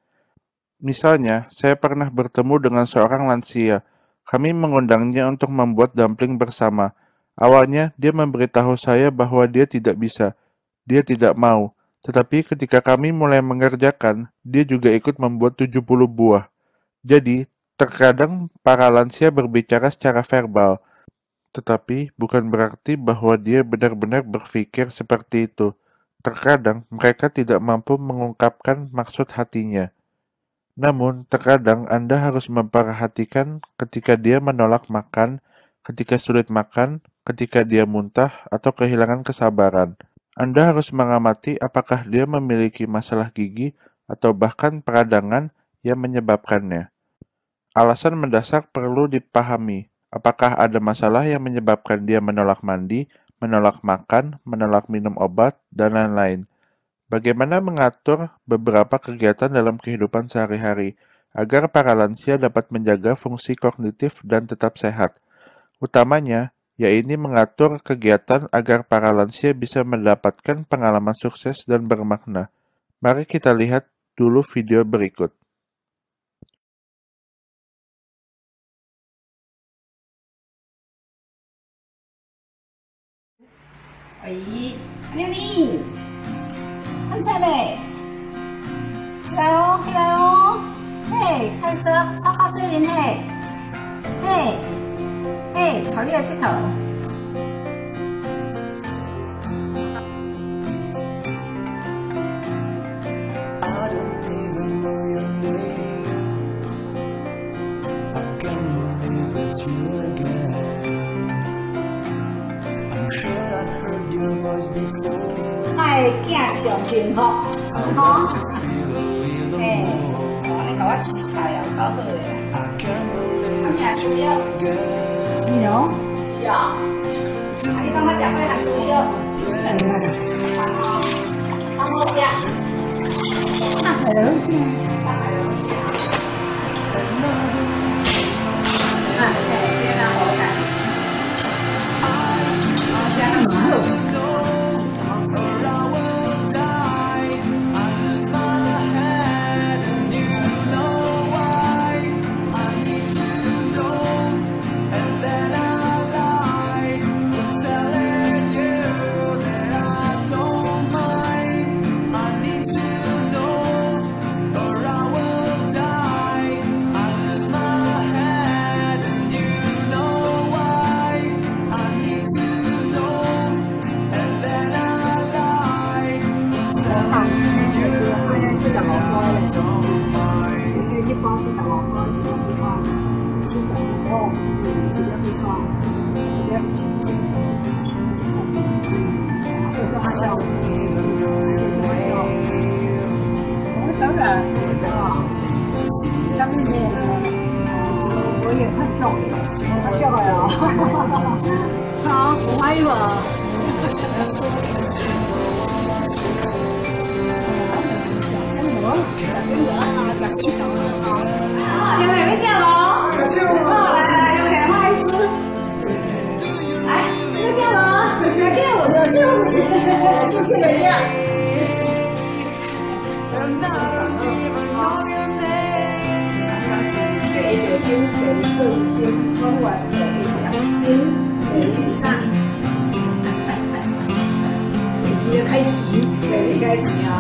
Misalnya, saya pernah bertemu dengan seorang lansia. Kami mengundangnya untuk membuat dumpling bersama. Awalnya, dia memberitahu saya bahwa dia tidak bisa. Dia tidak mau. Tetapi ketika kami mulai mengerjakan, dia juga ikut membuat 70 buah. Jadi, terkadang para lansia berbicara secara verbal, tetapi bukan berarti bahwa dia benar-benar berpikir seperti itu. Terkadang mereka tidak mampu mengungkapkan maksud hatinya. Namun, terkadang Anda harus memperhatikan ketika dia menolak makan, ketika sulit makan, ketika dia muntah, atau kehilangan kesabaran. Anda harus mengamati apakah dia memiliki masalah gigi atau bahkan peradangan yang menyebabkannya. Alasan mendasar perlu dipahami. Apakah ada masalah yang menyebabkan dia menolak mandi, menolak makan, menolak minum obat, dan lain-lain. Bagaimana mengatur beberapa kegiatan dalam kehidupan sehari-hari agar para lansia dapat menjaga fungsi kognitif dan tetap sehat. Utamanya, yaitu mengatur kegiatan agar para lansia bisa mendapatkan pengalaman sukses dan bermakna. Mari kita lihat dulu video berikut. 阿姨，妞妞，看菜没？起来哦，起来哦！嘿，开始超卡森林嘿，嘿，嘿，带你来佚佗。爱囝上幸福，吼！嘿，你甲我洗菜啊，够好诶！阿咩猪肉？鸡肉？是啊。你讲我食过还猪肉？三毛钱。大海龙。大海龙。啊，嘿，这个好看。加个麻豆。当然，下面呢，我也太小了，太小了呀！好，我怀疑了。你们有没有见龙？有见龙。来来，有点不好意思。来，有见龙，有见我，有见我，就这个样。给一个丁回正先温婉的一讲丁回上，直接开题，对，开题啊。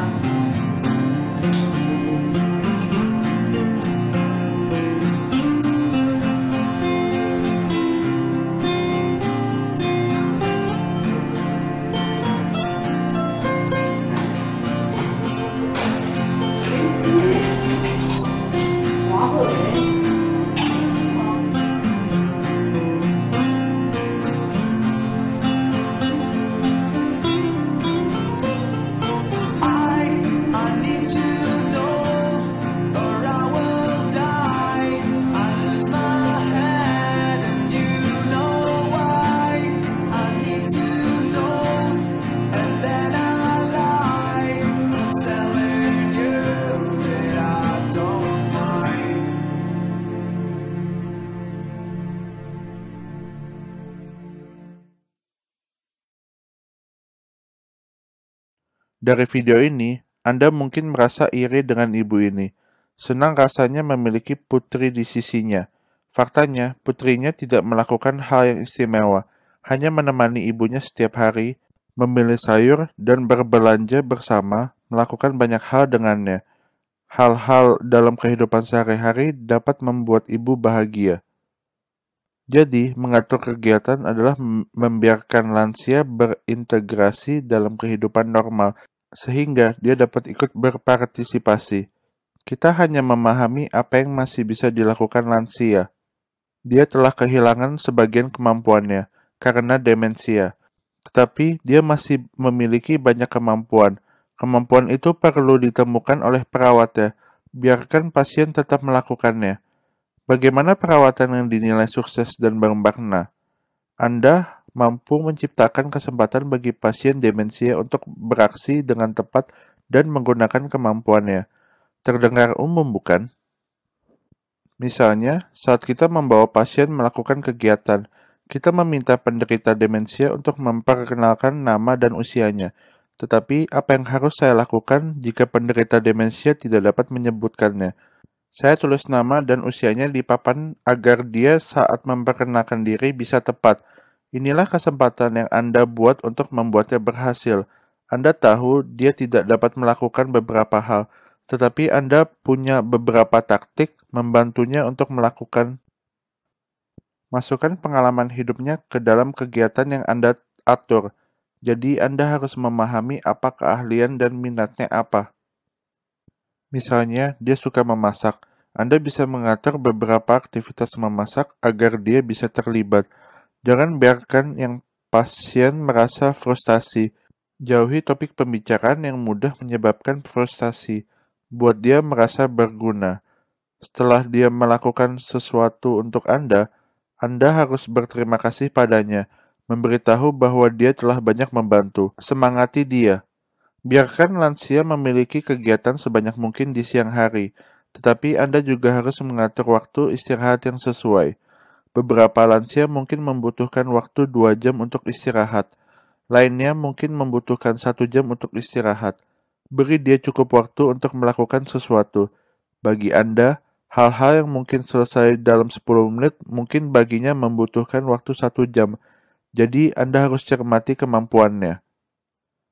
Dari video ini, Anda mungkin merasa iri dengan ibu ini. Senang rasanya memiliki putri di sisinya. Faktanya, putrinya tidak melakukan hal yang istimewa, hanya menemani ibunya setiap hari, memilih sayur, dan berbelanja bersama, melakukan banyak hal dengannya. Hal-hal dalam kehidupan sehari-hari dapat membuat ibu bahagia. Jadi, mengatur kegiatan adalah membiarkan lansia berintegrasi dalam kehidupan normal, sehingga dia dapat ikut berpartisipasi. Kita hanya memahami apa yang masih bisa dilakukan lansia. Dia telah kehilangan sebagian kemampuannya karena demensia, tetapi dia masih memiliki banyak kemampuan. Kemampuan itu perlu ditemukan oleh perawatnya. Biarkan pasien tetap melakukannya. Bagaimana perawatan yang dinilai sukses dan bermakna? Anda mampu menciptakan kesempatan bagi pasien demensia untuk beraksi dengan tepat dan menggunakan kemampuannya. Terdengar umum, bukan? Misalnya, saat kita membawa pasien melakukan kegiatan, Kita meminta penderita demensia untuk memperkenalkan nama dan usianya. Tetapi, apa yang harus saya lakukan jika penderita demensia tidak dapat menyebutkannya? Saya tulis nama dan usianya di papan agar dia saat memperkenalkan diri bisa tepat. Inilah kesempatan yang Anda buat untuk membuatnya berhasil. Anda tahu dia tidak dapat melakukan beberapa hal, tetapi Anda punya beberapa taktik membantunya untuk melakukan. Masukkan pengalaman hidupnya ke dalam kegiatan yang Anda atur. Jadi Anda harus memahami apa keahlian dan minatnya apa. Misalnya, dia suka memasak. Anda bisa mengatur beberapa aktivitas memasak agar dia bisa terlibat. Jangan biarkan yang pasien merasa frustasi. Jauhi topik pembicaraan yang mudah menyebabkan frustasi. Buat dia merasa berguna. Setelah dia melakukan sesuatu untuk Anda harus berterima kasih padanya, memberitahu bahwa dia telah banyak membantu. Semangati dia. Biarkan lansia memiliki kegiatan sebanyak mungkin di siang hari, tetapi Anda juga harus mengatur waktu istirahat yang sesuai. Beberapa lansia mungkin membutuhkan waktu 2 jam untuk istirahat. Lainnya mungkin membutuhkan 1 jam untuk istirahat. Beri dia cukup waktu untuk melakukan sesuatu. Bagi Anda, hal-hal yang mungkin selesai dalam 10 menit mungkin baginya membutuhkan waktu 1 jam. Jadi Anda harus cermati kemampuannya.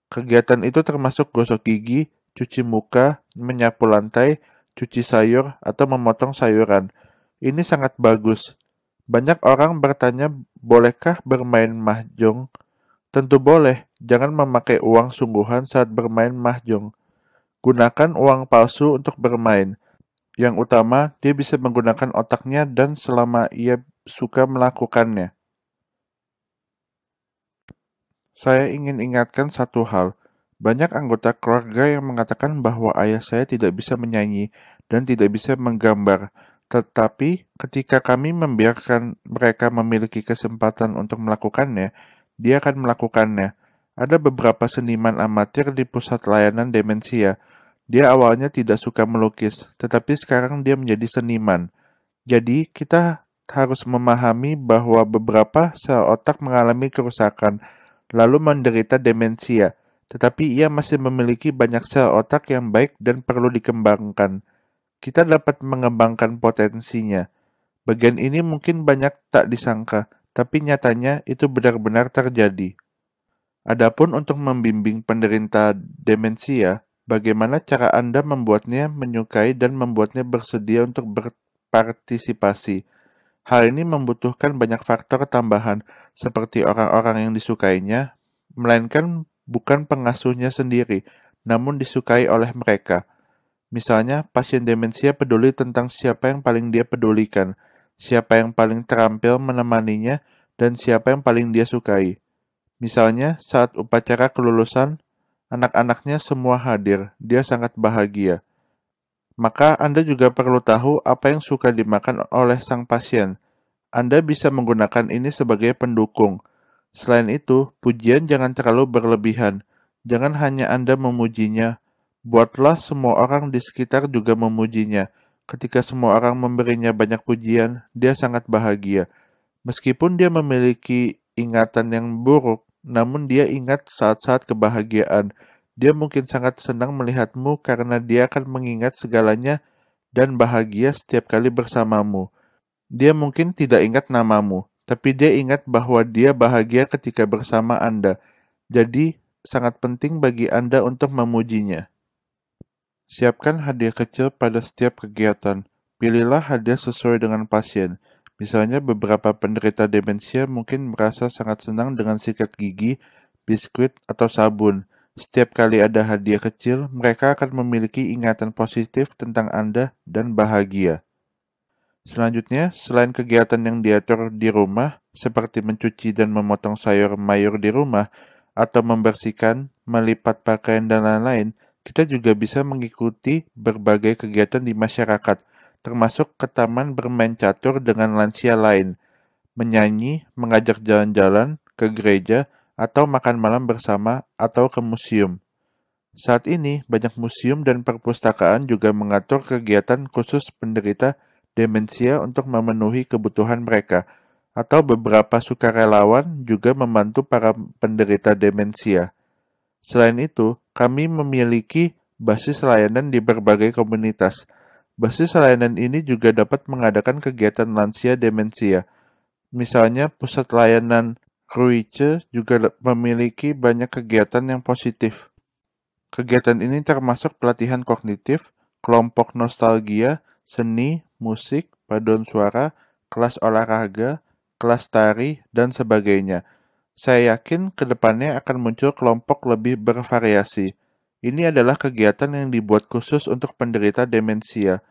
Kegiatan itu termasuk gosok gigi, cuci muka, menyapu lantai, cuci sayur, atau memotong sayuran. Ini sangat bagus. Banyak orang bertanya, bolehkah bermain mahjong? Tentu boleh, jangan memakai uang sungguhan saat bermain mahjong. Gunakan uang palsu untuk bermain. Yang utama, dia bisa menggunakan otaknya dan selama ia suka melakukannya. Saya ingin ingatkan satu hal. Banyak anggota keluarga yang mengatakan bahwa ayah saya tidak bisa menyanyi dan tidak bisa menggambar. Tetapi ketika kami membiarkan mereka memiliki kesempatan untuk melakukannya, dia akan melakukannya. Ada beberapa seniman amatir di pusat layanan demensia. Dia awalnya tidak suka melukis, tetapi sekarang dia menjadi seniman. Jadi, kita harus memahami bahwa beberapa sel otak mengalami kerusakan, lalu menderita demensia, tetapi ia masih memiliki banyak sel otak yang baik dan perlu dikembangkan. Kita dapat mengembangkan potensinya. Bagian ini mungkin banyak tak disangka, tapi nyatanya itu benar-benar terjadi. Adapun untuk membimbing penderita demensia, bagaimana cara Anda membuatnya menyukai dan membuatnya bersedia untuk berpartisipasi? Hal ini membutuhkan banyak faktor tambahan, seperti orang-orang yang disukainya, melainkan bukan pengasuhnya sendiri, namun disukai oleh mereka. Misalnya, pasien demensia peduli tentang siapa yang paling dia pedulikan, siapa yang paling terampil menemaninya, dan siapa yang paling dia sukai. Misalnya, saat upacara kelulusan, anak-anaknya semua hadir, dia sangat bahagia. Maka Anda juga perlu tahu apa yang suka dimakan oleh sang pasien. Anda bisa menggunakan ini sebagai pendukung. Selain itu, pujian jangan terlalu berlebihan. Jangan hanya Anda memujinya. Buatlah semua orang di sekitar juga memujinya. Ketika semua orang memberinya banyak pujian, dia sangat bahagia. Meskipun dia memiliki ingatan yang buruk, namun dia ingat saat-saat kebahagiaan. Dia mungkin sangat senang melihatmu karena dia akan mengingat segalanya dan bahagia setiap kali bersamamu. Dia mungkin tidak ingat namamu, tapi dia ingat bahwa dia bahagia ketika bersama Anda. Jadi, sangat penting bagi Anda untuk memujinya. Siapkan hadiah kecil pada setiap kegiatan. Pilihlah hadiah sesuai dengan pasien. Misalnya beberapa penderita demensia mungkin merasa sangat senang dengan sikat gigi, biskuit, atau sabun. Setiap kali ada hadiah kecil, mereka akan memiliki ingatan positif tentang Anda dan bahagia. Selanjutnya, selain kegiatan yang diatur di rumah, seperti mencuci dan memotong sayur mayur di rumah, atau membersihkan, melipat pakaian, dan lain-lain, kita juga bisa mengikuti berbagai kegiatan di masyarakat, termasuk ke taman bermain catur dengan lansia lain, menyanyi, mengajak jalan-jalan, ke gereja, atau makan malam bersama, atau ke museum. Saat ini, banyak museum dan perpustakaan juga mengatur kegiatan khusus penderita demensia untuk memenuhi kebutuhan mereka. atau beberapa sukarelawan juga membantu para penderita demensia. Selain itu, kami memiliki basis layanan di berbagai komunitas. Basis layanan ini juga dapat mengadakan kegiatan lansia demensia. Misalnya, pusat layanan Ruice juga memiliki banyak kegiatan yang positif. Kegiatan ini termasuk pelatihan kognitif, kelompok nostalgia, seni, musik, paduan suara, kelas olahraga, kelas tari, dan sebagainya. Saya yakin ke depannya akan muncul kelompok lebih bervariasi. Ini adalah kegiatan yang dibuat khusus untuk penderita demensia.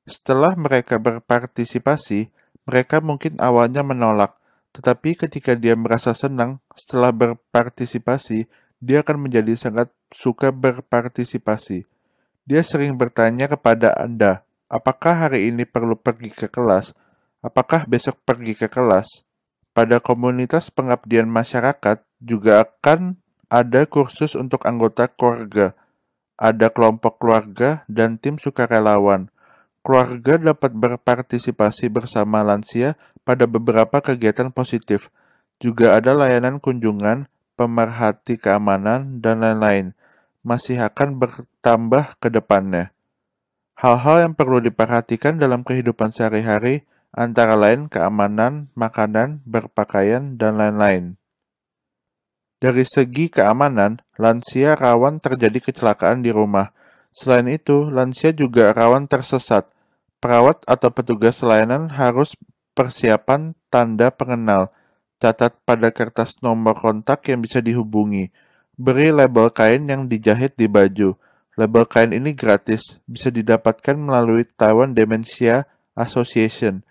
Setelah mereka berpartisipasi, mereka mungkin awalnya menolak, tetapi ketika dia merasa senang setelah berpartisipasi, dia akan menjadi sangat suka berpartisipasi. Dia sering bertanya kepada Anda, apakah hari ini perlu pergi ke kelas? Apakah besok pergi ke kelas? Pada komunitas pengabdian masyarakat juga akan ada kursus untuk anggota keluarga, ada kelompok keluarga dan tim sukarelawan. Keluarga dapat berpartisipasi bersama lansia pada beberapa kegiatan positif. Juga ada layanan kunjungan, pemerhati keamanan, dan lain-lain. Masih akan bertambah ke depannya. Hal-hal yang perlu diperhatikan dalam kehidupan sehari-hari antara lain keamanan, makanan, berpakaian, dan lain-lain. Dari segi keamanan, lansia rawan terjadi kecelakaan di rumah. Selain itu, lansia juga rawan tersesat. Perawat atau petugas layanan harus persiapan tanda pengenal. Catat pada kertas nomor kontak yang bisa dihubungi. Beri label kain yang dijahit di baju. Label kain ini gratis, bisa didapatkan melalui Taiwan Dementia Association.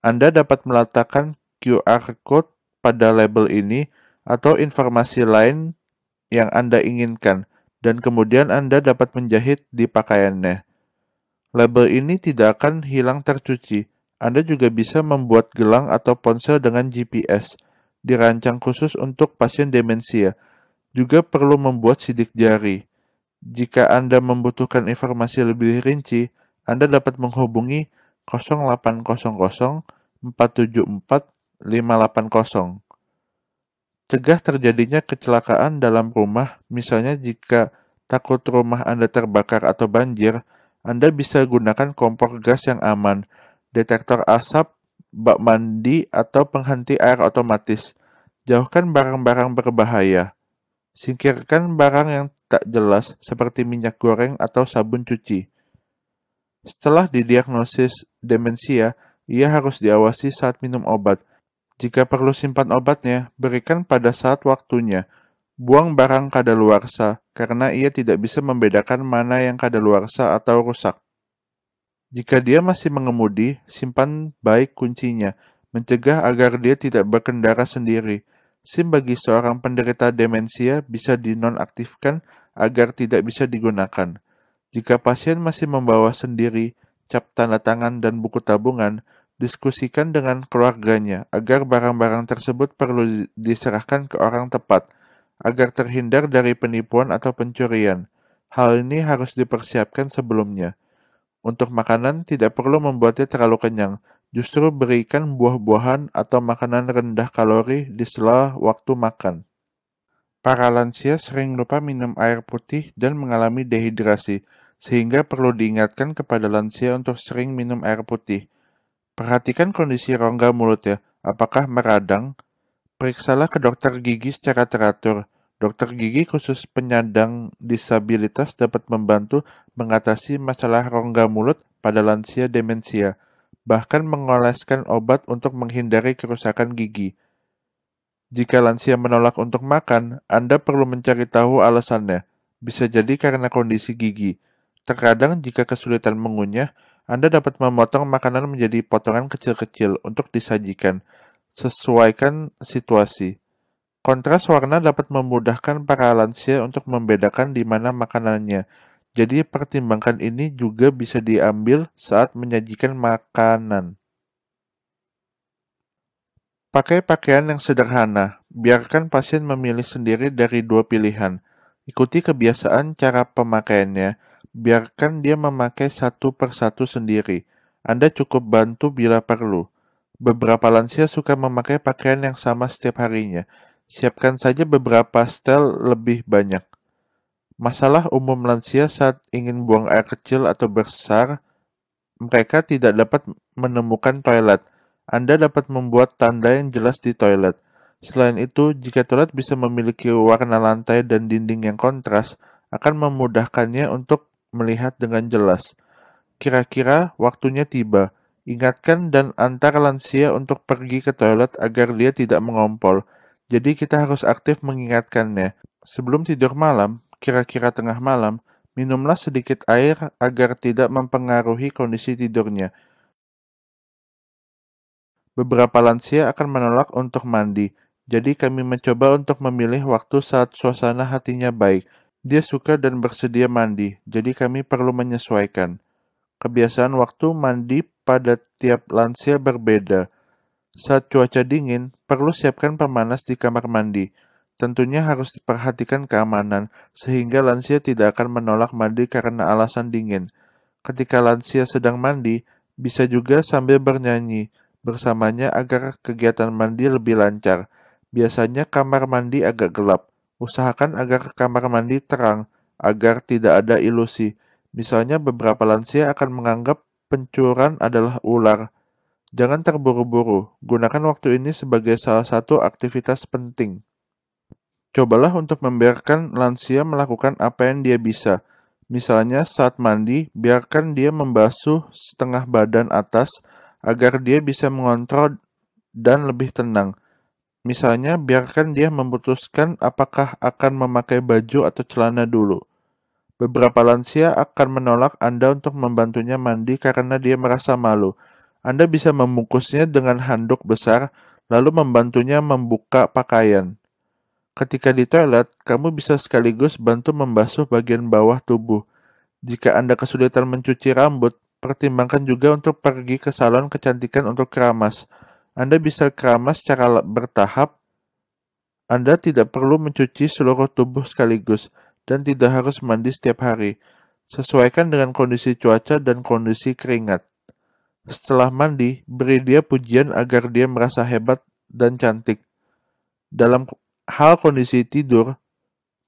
Anda dapat meletakkan QR code pada label ini atau informasi lain yang Anda inginkan, dan kemudian Anda dapat menjahit di pakaiannya. Label ini tidak akan hilang tercuci. Anda juga bisa membuat gelang atau ponsel dengan GPS, dirancang khusus untuk pasien demensia. Juga perlu membuat sidik jari. Jika Anda membutuhkan informasi lebih rinci, Anda dapat menghubungi 0800 474 580. Cegah terjadinya kecelakaan dalam rumah, misalnya jika takut rumah Anda terbakar atau banjir, Anda bisa gunakan kompor gas yang aman, detektor asap, bak mandi, atau penghenti air otomatis. Jauhkan barang-barang berbahaya. Singkirkan barang yang tak jelas seperti minyak goreng atau sabun cuci. Setelah didiagnosis demensia, ia harus diawasi saat minum obat. Jika perlu simpan obatnya, berikan pada saat waktunya. Buang barang kadaluarsa, karena ia tidak bisa membedakan mana yang kadaluarsa atau rusak. Jika dia masih mengemudi, simpan baik kuncinya, mencegah agar dia tidak berkendara sendiri. SIM bagi seorang penderita demensia bisa dinonaktifkan agar tidak bisa digunakan. Jika pasien masih membawa sendiri cap tanda tangan dan buku tabungan, diskusikan dengan keluarganya agar barang-barang tersebut perlu diserahkan ke orang tepat, agar terhindar dari penipuan atau pencurian. Hal ini harus dipersiapkan sebelumnya. Untuk makanan, tidak perlu membuatnya terlalu kenyang. Justru berikan buah-buahan atau makanan rendah kalori di sela waktu makan. Para lansia sering lupa minum air putih dan mengalami dehidrasi, sehingga perlu diingatkan kepada lansia untuk sering minum air putih. Perhatikan kondisi rongga mulut ya, apakah meradang? Periksalah ke dokter gigi secara teratur. Dokter gigi khusus penyandang disabilitas dapat membantu mengatasi masalah rongga mulut pada lansia demensia, bahkan mengoleskan obat untuk menghindari kerusakan gigi. Jika lansia menolak untuk makan, Anda perlu mencari tahu alasannya. Bisa jadi karena kondisi gigi. Terkadang jika kesulitan mengunyah, Anda dapat memotong makanan menjadi potongan kecil-kecil untuk disajikan. Sesuaikan situasi. Kontras warna dapat memudahkan para lansia untuk membedakan di mana makanannya. Jadi pertimbangkan ini juga bisa diambil saat menyajikan makanan. Pakai pakaian yang sederhana. Biarkan pasien memilih sendiri dari dua pilihan. Ikuti kebiasaan cara pemakaiannya. Biarkan dia memakai satu persatu sendiri. Anda cukup bantu bila perlu. Beberapa lansia suka memakai pakaian yang sama setiap harinya. Siapkan saja beberapa setel lebih banyak. Masalah umum lansia saat ingin buang air kecil atau besar, mereka tidak dapat menemukan toilet. Anda dapat membuat tanda yang jelas di toilet. Selain itu, jika toilet bisa memiliki warna lantai dan dinding yang kontras, akan memudahkannya untuk melihat dengan jelas. Kira-kira waktunya tiba. Ingatkan dan antar lansia untuk pergi ke toilet agar dia tidak mengompol. Jadi kita harus aktif mengingatkannya. Sebelum tidur malam, kira-kira tengah malam, minumlah sedikit air agar tidak mempengaruhi kondisi tidurnya. Beberapa lansia akan menolak untuk mandi, jadi kami mencoba untuk memilih waktu saat suasana hatinya baik. Dia suka dan bersedia mandi, jadi kami perlu menyesuaikan. Kebiasaan waktu mandi pada tiap lansia berbeda. Saat cuaca dingin, perlu siapkan pemanas di kamar mandi. Tentunya harus diperhatikan keamanan, sehingga lansia tidak akan menolak mandi karena alasan dingin. Ketika lansia sedang mandi, bisa juga sambil bernyanyi bersamanya agar kegiatan mandi lebih lancar. Biasanya kamar mandi agak gelap. Usahakan agar kamar mandi terang, agar tidak ada ilusi. Misalnya beberapa lansia akan menganggap pencurian adalah ular. Jangan terburu-buru, gunakan waktu ini sebagai salah satu aktivitas penting. Cobalah untuk membiarkan lansia melakukan apa yang dia bisa. Misalnya saat mandi, biarkan dia membasuh setengah badan atas agar dia bisa mengontrol dan lebih tenang. Misalnya, biarkan dia memutuskan apakah akan memakai baju atau celana dulu. Beberapa lansia akan menolak Anda untuk membantunya mandi karena dia merasa malu. Anda bisa membungkusnya dengan handuk besar, lalu membantunya membuka pakaian. Ketika di toilet, kamu bisa sekaligus bantu membasuh bagian bawah tubuh. Jika Anda kesulitan mencuci rambut, pertimbangkan juga untuk pergi ke salon kecantikan untuk keramas. Anda bisa keramas secara bertahap. Anda tidak perlu mencuci seluruh tubuh sekaligus dan tidak harus mandi setiap hari. Sesuaikan dengan kondisi cuaca dan kondisi keringat. Setelah mandi, beri dia pujian agar dia merasa hebat dan cantik. Dalam hal kondisi tidur,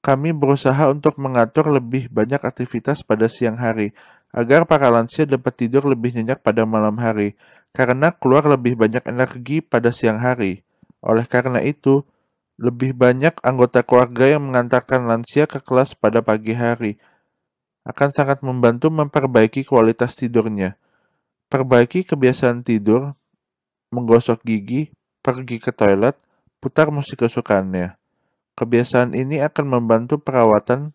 kami berusaha untuk mengatur lebih banyak aktivitas pada siang hari, agar para lansia dapat tidur lebih nyenyak pada malam hari, karena keluar lebih banyak energi pada siang hari. Oleh karena itu, lebih banyak anggota keluarga yang mengantarkan lansia ke kelas pada pagi hari akan sangat membantu memperbaiki kualitas tidurnya. Perbaiki kebiasaan tidur, menggosok gigi, pergi ke toilet, putar musik kesukaannya. Kebiasaan ini akan membantu perawatan.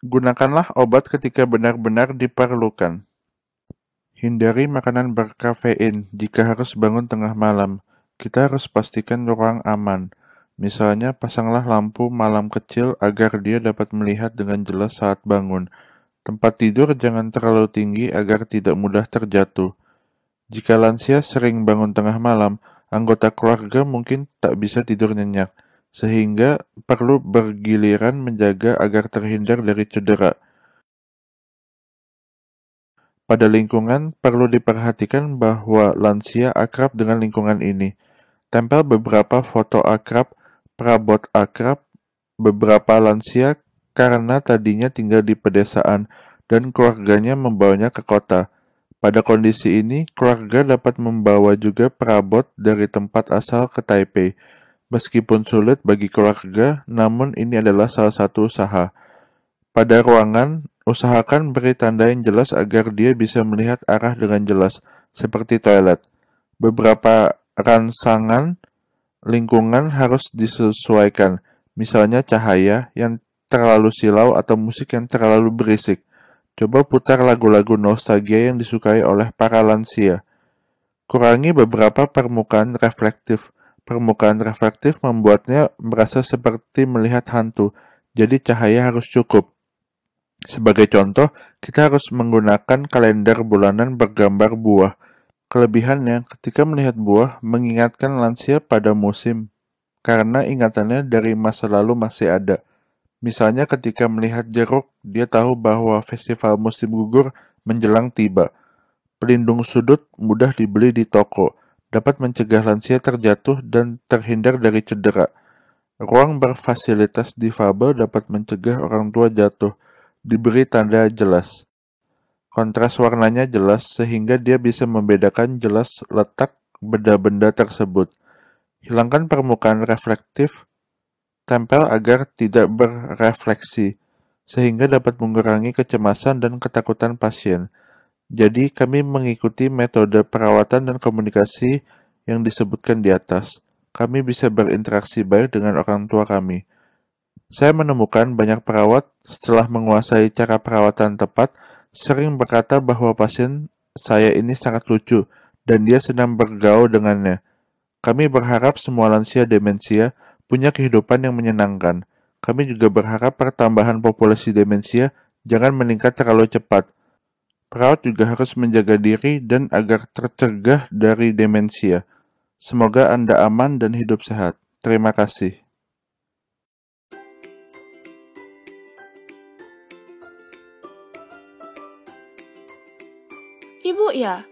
Gunakanlah obat ketika benar-benar diperlukan. Hindari makanan berkafein jika harus bangun tengah malam. Kita harus pastikan ruang aman. Misalnya, pasanglah lampu malam kecil agar dia dapat melihat dengan jelas saat bangun. Tempat tidur jangan terlalu tinggi agar tidak mudah terjatuh. Jika lansia sering bangun tengah malam, anggota keluarga mungkin tak bisa tidur nyenyak, sehingga perlu bergiliran menjaga agar terhindar dari cedera. Pada lingkungan, perlu diperhatikan bahwa lansia akrab dengan lingkungan ini. Tempel beberapa foto akrab, perabot akrab, beberapa lansia karena tadinya tinggal di pedesaan dan keluarganya membawanya ke kota. Pada kondisi ini, keluarga dapat membawa juga perabot dari tempat asal ke Taipei. Meskipun sulit bagi keluarga, namun ini adalah salah satu usaha. Pada ruangan, usahakan beri tanda yang jelas agar dia bisa melihat arah dengan jelas, seperti toilet. Beberapa rangsangan lingkungan harus disesuaikan, misalnya cahaya yang terlalu silau atau musik yang terlalu berisik. Coba putar lagu-lagu nostalgia yang disukai oleh para lansia. Kurangi beberapa permukaan reflektif. Permukaan reflektif membuatnya merasa seperti melihat hantu, jadi cahaya harus cukup. Sebagai contoh, kita harus menggunakan kalender bulanan bergambar buah. Kelebihannya, ketika melihat buah, mengingatkan lansia pada musim, karena ingatannya dari masa lalu masih ada. Misalnya ketika melihat jeruk, dia tahu bahwa festival musim gugur menjelang tiba. Pelindung sudut mudah dibeli di toko. dapat mencegah lansia terjatuh dan terhindar dari cedera. Ruang berfasilitas difabel dapat mencegah orang tua jatuh, diberi tanda jelas. Kontras warnanya jelas sehingga dia bisa membedakan jelas letak benda-benda tersebut. Hilangkan permukaan reflektif tempel agar tidak berefleksi, sehingga dapat mengurangi kecemasan dan ketakutan pasien. Jadi, kami mengikuti metode perawatan dan komunikasi yang disebutkan di atas. Kami bisa berinteraksi baik dengan orang tua kami. Saya menemukan banyak perawat setelah menguasai cara perawatan tepat, sering berkata bahwa pasien saya ini sangat lucu dan dia senang bergaul dengannya. Kami berharap semua lansia demensia punya kehidupan yang menyenangkan. Kami juga berharap pertambahan populasi demensia jangan meningkat terlalu cepat. Perawat juga harus menjaga diri dan agar tercegah dari demensia. Semoga Anda aman dan hidup sehat. Terima kasih. Ibu ya?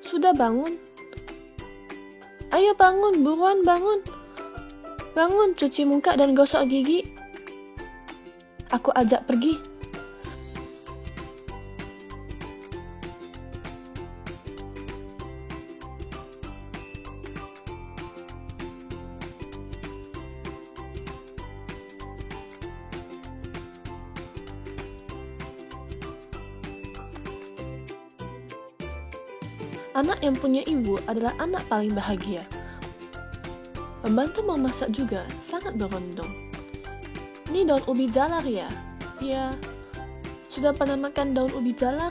Sudah bangun? Ayo bangun, buruan bangun. Bangun, cuci muka dan gosok gigi. Aku ajak pergi. Anak yang punya ibu adalah anak paling bahagia. Membantu memasak juga sangat beruntung. Ini daun ubi jalar ya? Iya. Sudah pernah makan daun ubi jalar?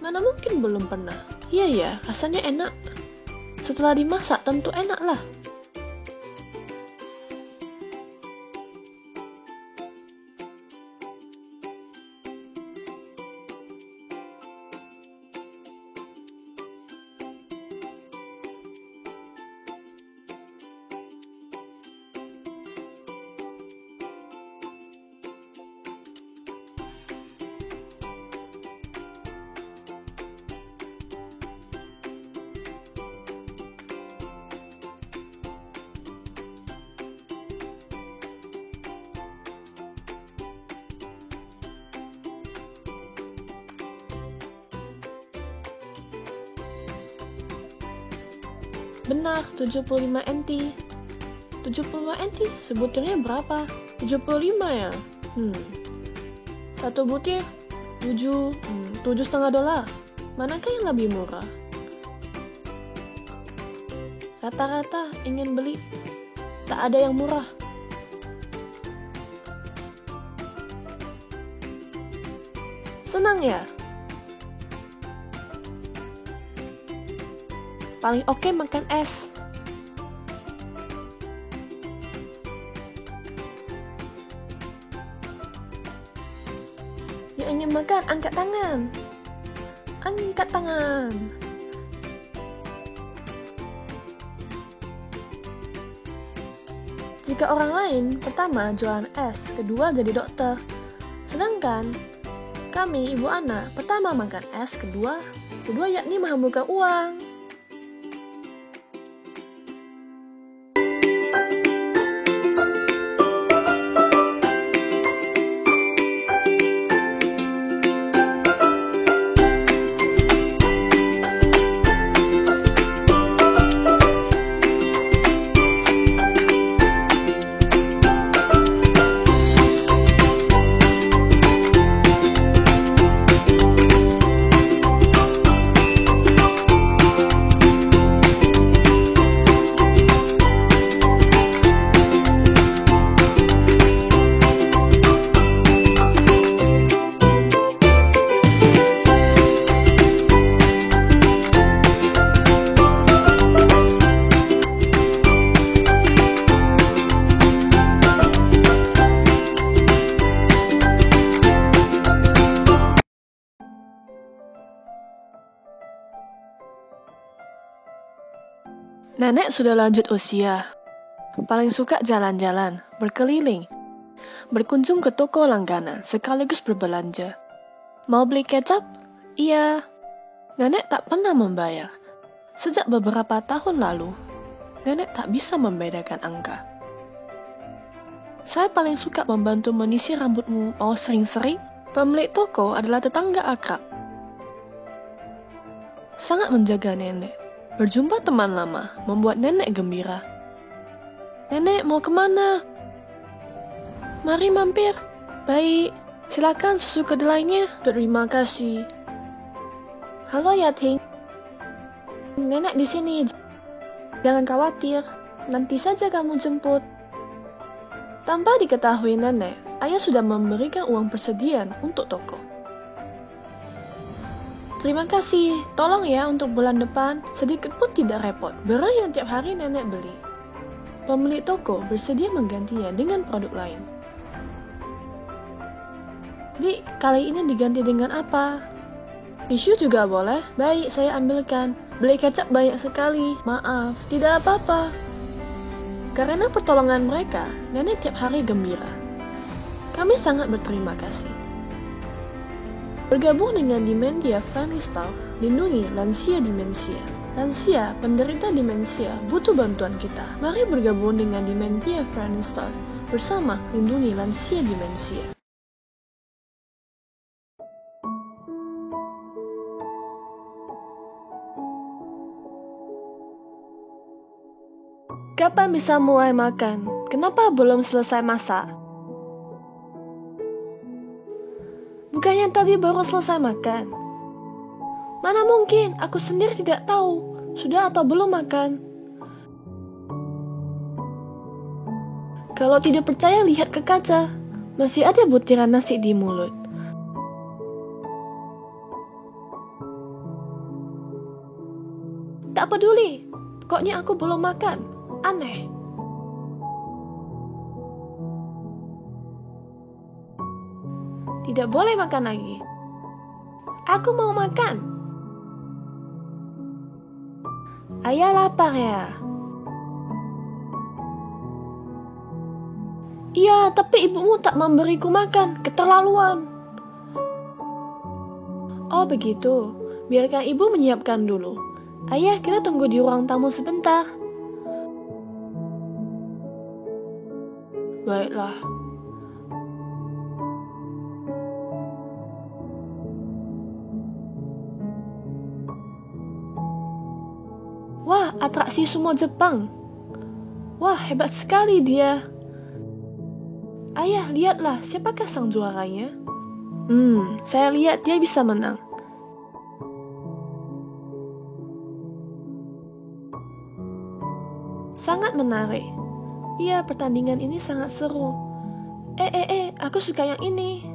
Mana mungkin belum pernah. Iya ya, rasanya enak. Setelah dimasak tentu enak lah. Benar, 75 NT. 75 NT, sebutirnya berapa? 75 ya? Satu butir 7,5 dolar. Manakah yang lebih murah? Rata-rata ingin beli, tak ada yang murah. Senang ya? Paling oke makan es. Yang ingin makan, angkat tangan. Angkat tangan. Jika orang lain, pertama jualan es, kedua jadi dokter. Sedangkan kami, ibu anak, pertama makan es, kedua yakni menghamburkan uang. Nenek sudah lanjut usia. Paling suka jalan-jalan, berkeliling, berkunjung ke toko langganan, sekaligus berbelanja. Mau beli kecap? Iya. Nenek tak pernah membayar. Sejak beberapa tahun lalu, nenek tak bisa membedakan angka. Saya paling suka membantu menyisir rambutmu, mau sering-sering. Pemilik toko adalah tetangga akrab. Sangat menjaga nenek. Berjumpa teman lama membuat nenek gembira. Nenek mau kemana? Mari mampir. Baik, silakan susu kedelainya. Terima kasih. Halo Yating. Nenek di sini. Jangan khawatir, nanti saja kamu jemput. Tanpa diketahui nenek, ayah sudah memberikan uang persediaan untuk toko. Terima kasih, tolong ya untuk bulan depan, sedikit pun tidak repot. Beras yang tiap hari nenek beli. Pemilik toko bersedia menggantinya dengan produk lain. Dik, kali ini diganti dengan apa? Tisu juga boleh? Baik, saya ambilkan. Beli kecap banyak sekali. Maaf, tidak apa-apa. Karena pertolongan mereka, nenek tiap hari gembira. Kami sangat berterima kasih. Bergabung dengan Dementia Friendly Store, lindungi lansia demensia. Lansia, penderita demensia, butuh bantuan kita. Mari bergabung dengan Dementia Friendly Store, bersama lindungi lansia demensia. Kapan bisa mulai makan? Kenapa belum selesai masak? Bukannya tadi baru selesai makan? Mana mungkin, aku sendiri tidak tahu. Sudah atau belum makan? Kalau tidak percaya, lihat ke kaca. Masih ada butiran nasi di mulut. Tak peduli, pokoknya aku belum makan. Aneh. Tidak boleh makan lagi. Aku mau makan. Ayah lapar ya? Iya, tapi ibumu tak memberiku makan. Keterlaluan. Oh begitu. Biarkan ibu menyiapkan dulu. Ayah, kita tunggu di ruang tamu sebentar. Baiklah. Wah, atraksi sumo Jepang. Wah, hebat sekali dia. Ayah, lihatlah, siapakah sang juaranya? Saya lihat dia bisa menang. Sangat menarik. Iya, pertandingan ini sangat seru. Aku suka yang ini.